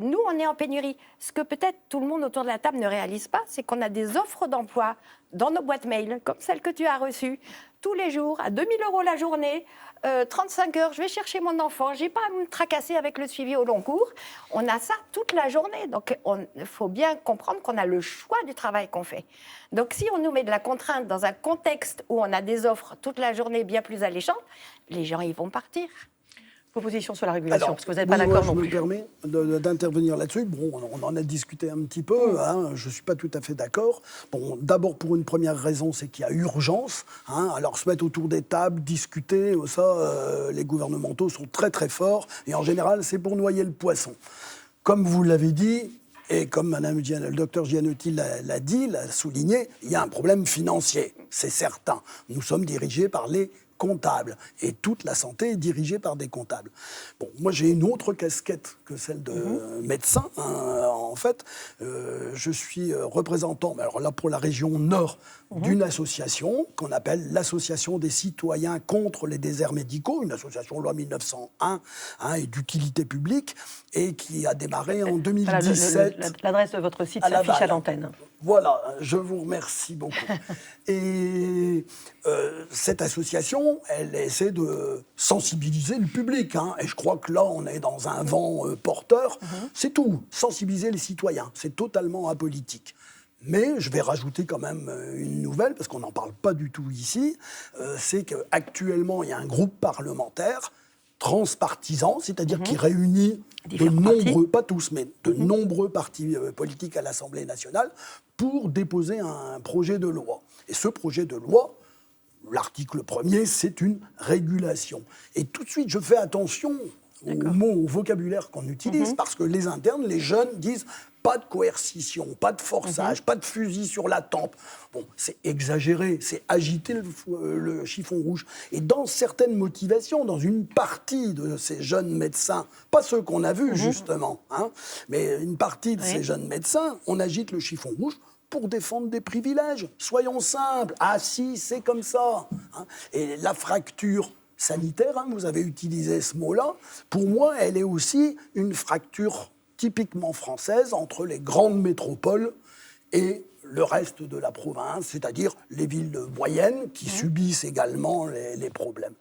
W: Nous, on est en pénurie. Ce que peut-être tout le monde autour de la table ne réalise pas, c'est qu'on a des offres d'emploi dans nos boîtes mail, comme celle que tu as reçue, tous les jours, à 2 000 € la journée, 35 heures, je vais chercher mon enfant, je n'ai pas à me tracasser avec le suivi au long cours. On a ça toute la journée. Donc, il faut bien comprendre qu'on a le choix du travail qu'on fait. Donc, si on nous met de la contrainte dans un contexte où on a des offres toute la journée bien plus alléchantes, les gens, ils vont partir.
O: Proposition sur la régulation, parce que vous n'êtes pas d'accord non plus.
B: Je me permets d'intervenir là-dessus. Bon, on en a discuté un petit peu, je ne suis pas tout à fait d'accord. Bon, d'abord, pour une première raison, c'est qu'il y a urgence. Alors, se mettre autour des tables, discuter, ça, les gouvernementaux sont très très forts. Et en général, c'est pour noyer le poisson. Comme vous l'avez dit, et comme le docteur Gianotti l'a souligné, il y a un problème financier, c'est certain. Nous sommes dirigés par les comptables. Et toute la santé est dirigée par des comptables. Bon, moi, j'ai une autre casquette que celle de médecin. En fait, je suis représentant, alors là, pour la région Nord, d'une association qu'on appelle l'Association des citoyens contre les déserts médicaux, une association loi 1901 et d'utilité publique, et qui a démarré en 2017.
O: Voilà, l'adresse de votre site s'affiche à l'antenne.
B: Voilà, je vous remercie beaucoup. Et cette association, elle essaie de sensibiliser le public. Et je crois que là, on est dans un vent porteur. C'est tout, sensibiliser les citoyens. C'est totalement apolitique. Mais je vais rajouter quand même une nouvelle, parce qu'on n'en parle pas du tout ici, c'est qu'actuellement, il y a un groupe parlementaire transpartisan, c'est-à-dire qui réunit de nombreux, pas tous, mais de nombreux partis politiques à l'Assemblée nationale pour déposer un projet de loi. Et ce projet de loi, l'article 1er, c'est une régulation. Et tout de suite, je fais attention aux mots, au vocabulaire qu'on utilise, parce que les internes, les jeunes disent pas de coercition, pas de forçage, pas de fusil sur la tempe. Bon, c'est exagéré, c'est agiter le chiffon rouge. Et dans certaines motivations, dans une partie de ces jeunes médecins, pas ceux qu'on a vus justement, mais une partie de ces jeunes médecins, on agite le chiffon rouge pour défendre des privilèges. Soyons simples. Ah si, c'est comme ça. Et la fracture sanitaire, vous avez utilisé ce mot-là, pour moi, elle est aussi une fracture typiquement française entre les grandes métropoles et le reste de la province, c'est-à-dire les villes moyennes qui subissent également les problèmes.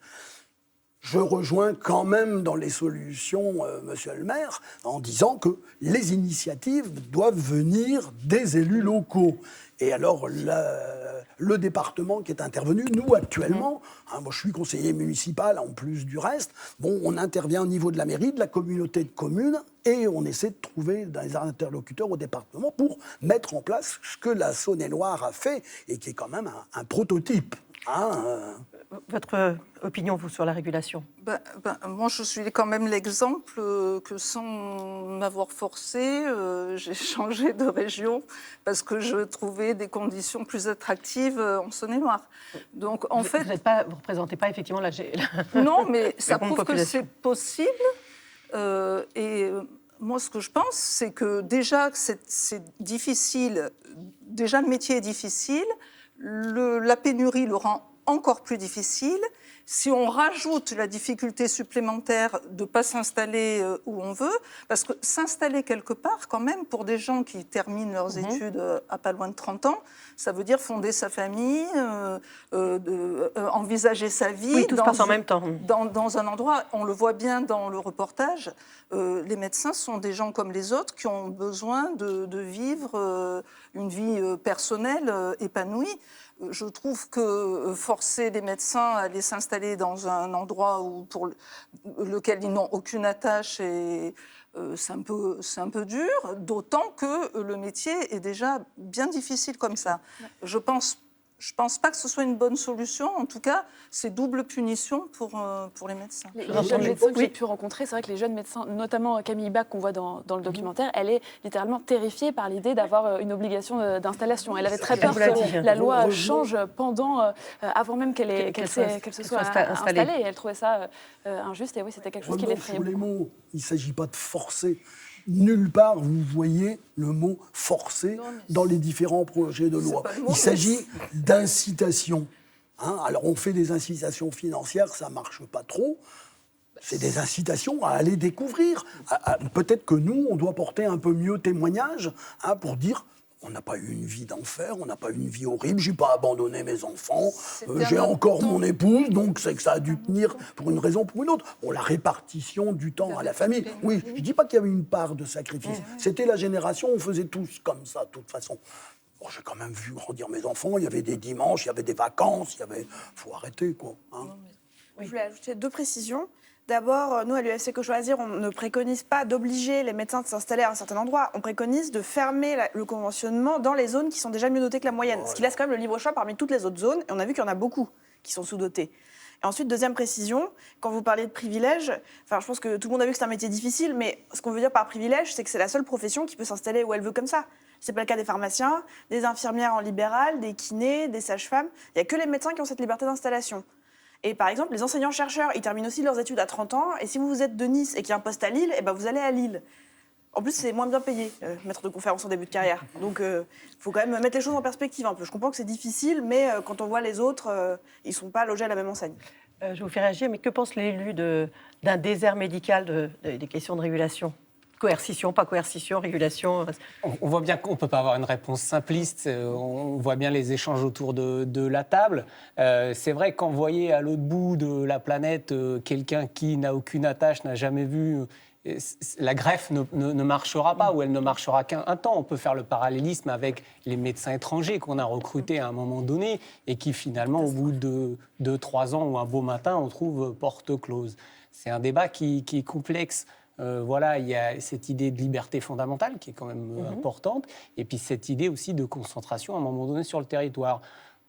B: Je rejoins quand même dans les solutions, monsieur le maire, en disant que les initiatives doivent venir des élus locaux. Et alors, le département qui est intervenu, nous, actuellement, moi je suis conseiller municipal en plus du reste, bon, on intervient au niveau de la mairie, de la communauté de communes, et on essaie de trouver des interlocuteurs au département pour mettre en place ce que la Saône-et-Loire a fait, et qui est quand même un prototype.
O: Votre opinion, vous, sur la régulation?
H: Moi, je suis quand même l'exemple que sans m'avoir forcé, j'ai changé de région parce que je trouvais des conditions plus attractives en Saône-et-Loire. Donc, en fait,
O: vous ne représentez pas effectivement la
H: non, mais ça prouve que c'est possible. Moi, ce que je pense, c'est que déjà, c'est difficile. Déjà, le métier est difficile. La pénurie le rend encore plus difficile. Si on rajoute la difficulté supplémentaire de ne pas s'installer où on veut, parce que s'installer quelque part, quand même, pour des gens qui terminent leurs études à pas loin de 30 ans, ça veut dire fonder sa famille, envisager sa vie.
O: Oui, tout se passe en même temps.
H: Dans un endroit, on le voit bien dans le reportage, les médecins sont des gens comme les autres qui ont besoin de vivre une vie personnelle épanouie. Je trouve que forcer les médecins à aller s'installer dans un endroit pour lequel ils n'ont aucune attache, c'est un peu dur, d'autant que le métier est déjà bien difficile comme ça. Je pense pas que ce soit une bonne solution. En tout cas, c'est double punition pour les médecins.
A: Les jeunes médecins que j'ai pu rencontrer, c'est vrai que les jeunes médecins, notamment Camille Bach qu'on voit dans le documentaire, elle est littéralement terrifiée par l'idée d'avoir une obligation d'installation. Elle avait très peur que la loi change avant même qu'elle se soit installée. Et elle trouvait ça injuste. Et oui, c'était quelque chose qui l'effrayait.
B: Sur les mots, il ne s'agit pas de forcer. Nulle part, vous voyez le mot « forcer » dans les différents projets de loi. Il s'agit d'incitation. Alors, on fait des incitations financières, ça ne marche pas trop. C'est des incitations à aller découvrir. Peut-être que nous, on doit porter un peu mieux témoignage pour dire... On n'a pas eu une vie d'enfer, on n'a pas eu une vie horrible, j'ai pas abandonné mes enfants, j'ai encore mon épouse, donc c'est que ça a dû tenir pour une raison ou pour une autre. Bon, la répartition du temps à la famille, oui, je dis pas qu'il y avait une part de sacrifice. C'était la génération, on faisait tous comme ça, de toute façon. Bon, j'ai quand même vu grandir mes enfants, il y avait des dimanches, il y avait des vacances, faut arrêter, quoi.
P: Je voulais ajouter 2 précisions. D'abord, nous, à l'UFC Que Choisir, on ne préconise pas d'obliger les médecins de s'installer à un certain endroit. On préconise de fermer le conventionnement dans les zones qui sont déjà mieux dotées que la moyenne. Ce qui laisse quand même le libre choix parmi toutes les autres zones. Et on a vu qu'il y en a beaucoup qui sont sous-dotées. Et ensuite, deuxième précision, quand vous parlez de privilèges, je pense que tout le monde a vu que c'est un métier difficile, mais ce qu'on veut dire par privilège, c'est que c'est la seule profession qui peut s'installer où elle veut comme ça. C'est pas le cas des pharmaciens, des infirmières en libéral, des kinés, des sages-femmes. Il n'y a que les médecins qui ont cette liberté d'installation. Et par exemple, les enseignants-chercheurs, ils terminent aussi leurs études à 30 ans. Et si vous êtes de Nice et qu'il y a un poste à Lille, eh ben vous allez à Lille. En plus, c'est moins bien payé, maître de conférence en début de carrière. Donc, il faut quand même mettre les choses en perspective un peu. Je comprends que c'est difficile, mais quand on voit les autres, ils ne sont pas logés à la même enseigne.
O: Je vous fais réagir, mais que pense l'élu d'un désert médical des questions de régulation ? Coercition, pas coercition, régulation.
S: On voit bien qu'on ne peut pas avoir une réponse simpliste. On voit bien les échanges autour de la table. C'est vrai qu'en voyez à l'autre bout de la planète quelqu'un qui n'a aucune attache, n'a jamais vu... La greffe ne marchera pas, ou elle ne marchera qu'un temps. On peut faire le parallélisme avec les médecins étrangers qu'on a recrutés à un moment donné et qui finalement, au bout de 2-3 ans ou un beau matin, on trouve porte close. C'est un débat qui est complexe. Voilà, il y a cette idée de liberté fondamentale qui est quand même importante, et puis cette idée aussi de concentration à un moment donné sur le territoire.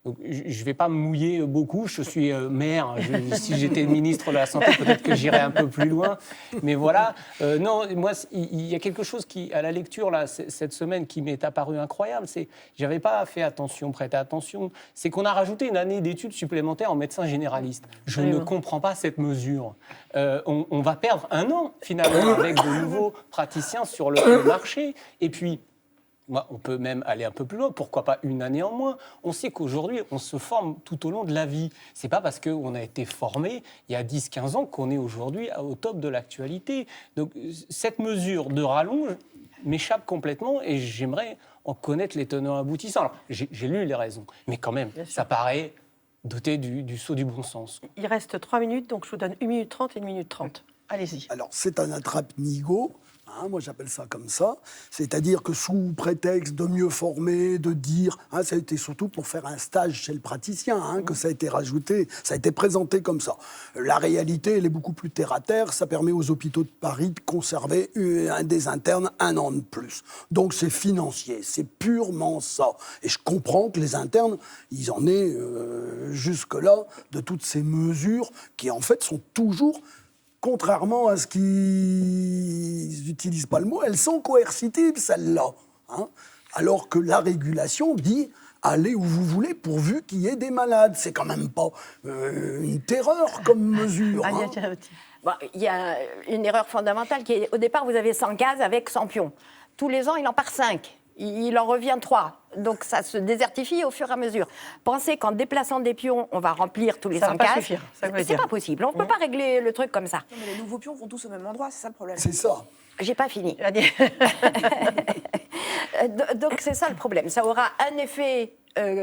S: Donc, je ne vais pas me mouiller beaucoup, je suis maire, si j'étais ministre de la Santé, peut-être que j'irais un peu plus loin, mais voilà. Non, moi, il y a quelque chose qui, à la lecture, là, cette semaine, qui m'est apparu incroyable, c'est, je n'avais pas fait attention, prêté attention, c'est qu'on a rajouté une année d'études supplémentaires en médecin généraliste. Je ne comprends pas cette mesure. On va perdre 1 an, finalement, avec de nouveaux praticiens sur le marché, et puis... Moi, on peut même aller un peu plus loin, pourquoi pas 1 année en moins. On sait qu'aujourd'hui, on se forme tout au long de la vie. Ce n'est pas parce qu'on a été formé il y a 10-15 ans qu'on est aujourd'hui au top de l'actualité. Donc cette mesure de rallonge m'échappe complètement et j'aimerais en connaître les tenants aboutissants. Alors, j'ai lu les raisons, mais quand même, ça paraît doté du sceau du bon sens.
O: Il reste 3 minutes, donc je vous donne 1 minute 30 et 1 minute 30. Allez-y.
B: Alors, c'est un attrape-nigo. Moi, j'appelle ça comme ça. C'est-à-dire que sous prétexte de mieux former, de dire... ça a été surtout pour faire un stage chez le praticien que ça a été rajouté, ça a été présenté comme ça. La réalité, elle est beaucoup plus terre-à-terre. Ça permet aux hôpitaux de Paris de conserver des internes 1 an de plus. Donc, c'est financier. C'est purement ça. Et je comprends que les internes, ils en aient jusque-là de toutes ces mesures qui, en fait, sont toujours... Contrairement à ce qu'ils n'utilisent pas le mot, elles sont coercitives, celles-là. Alors que la régulation dit « allez où vous voulez pourvu qu'il y ait des malades ». C'est quand même pas une terreur comme mesure.
W: Bon, il y a une erreur fondamentale qui est, au départ, vous avez 100 cases avec 100 pions. Tous les ans, il en part 5. Il en revient 3. Donc ça se désertifie au fur et à mesure. Pensez qu'en déplaçant des pions, on va remplir tous les 100 cases.
O: Suffire,
W: c'est pas possible. On ne peut pas régler le truc comme ça.
P: Non, mais les nouveaux pions vont tous au même endroit, c'est ça le problème.
B: C'est ça.
W: J'ai pas fini. Donc c'est ça le problème. Ça aura un effet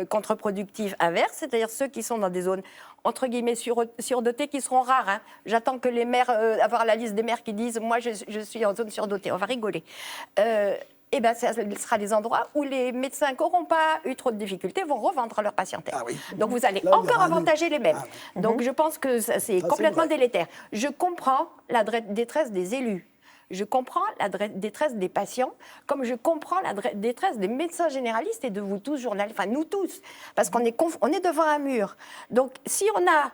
W: contre-productif inverse, c'est-à-dire ceux qui sont dans des zones entre guillemets surdotées qui seront rares. J'attends que les maires, avoir la liste des maires qui disent « moi je suis en zone surdotée ». On va rigoler. Eh ben, ce sera des endroits où les médecins qui n'auront pas eu trop de difficultés vont revendre leur patientèle. Donc vous allez encore avantager les mêmes. Donc je pense que c'est complètement délétère. Je comprends la détresse des élus. Je comprends la détresse des patients, comme je comprends la détresse des médecins généralistes et de vous tous, journalistes, enfin nous tous, parce qu'on est devant un mur. Donc si on a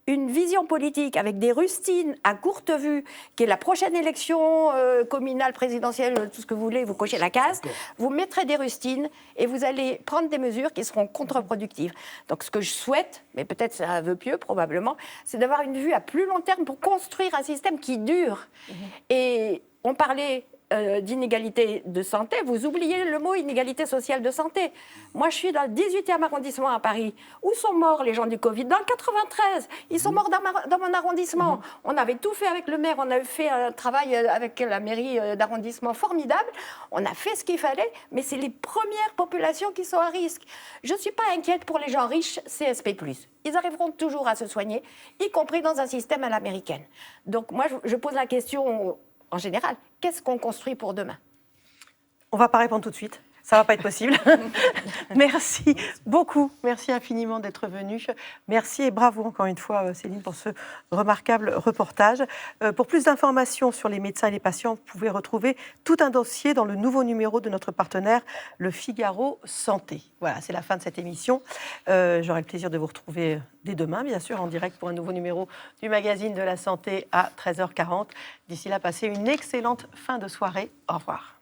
W: une vision politique avec des rustines à courte vue, qui est la prochaine élection communale, présidentielle, tout ce que vous voulez, vous cochez la case, vous mettrez des rustines et vous allez prendre des mesures qui seront contre-productives. Donc ce que je souhaite, mais peut-être c'est un vœu pieux probablement, c'est d'avoir une vue à plus long terme pour construire un système qui dure. Et on parlait d'inégalité de santé, vous oubliez le mot inégalité sociale de santé. Moi, je suis dans le 18e arrondissement à Paris. Où sont morts les gens du Covid ? Dans le 93. Ils sont morts dans mon arrondissement. On avait tout fait avec le maire, on avait fait un travail avec la mairie d'arrondissement formidable. On a fait ce qu'il fallait, mais c'est les premières populations qui sont à risque. Je ne suis pas inquiète pour les gens riches CSP+. Ils arriveront toujours à se soigner, y compris dans un système à l'américaine. Donc moi, je pose la question... En général, qu'est-ce qu'on construit pour demain ?
O: On ne va pas répondre tout de suite. Ça ne va pas être possible. Merci beaucoup. Merci infiniment d'être venu. Merci et bravo encore une fois, Céline, pour ce remarquable reportage. Pour plus d'informations sur les médecins et les patients, vous pouvez retrouver tout un dossier dans le nouveau numéro de notre partenaire, Le Figaro Santé. Voilà, c'est la fin de cette émission. J'aurai le plaisir de vous retrouver dès demain, bien sûr, en direct pour un nouveau numéro du magazine de la santé à 13h40. D'ici là, passez une excellente fin de soirée. Au revoir.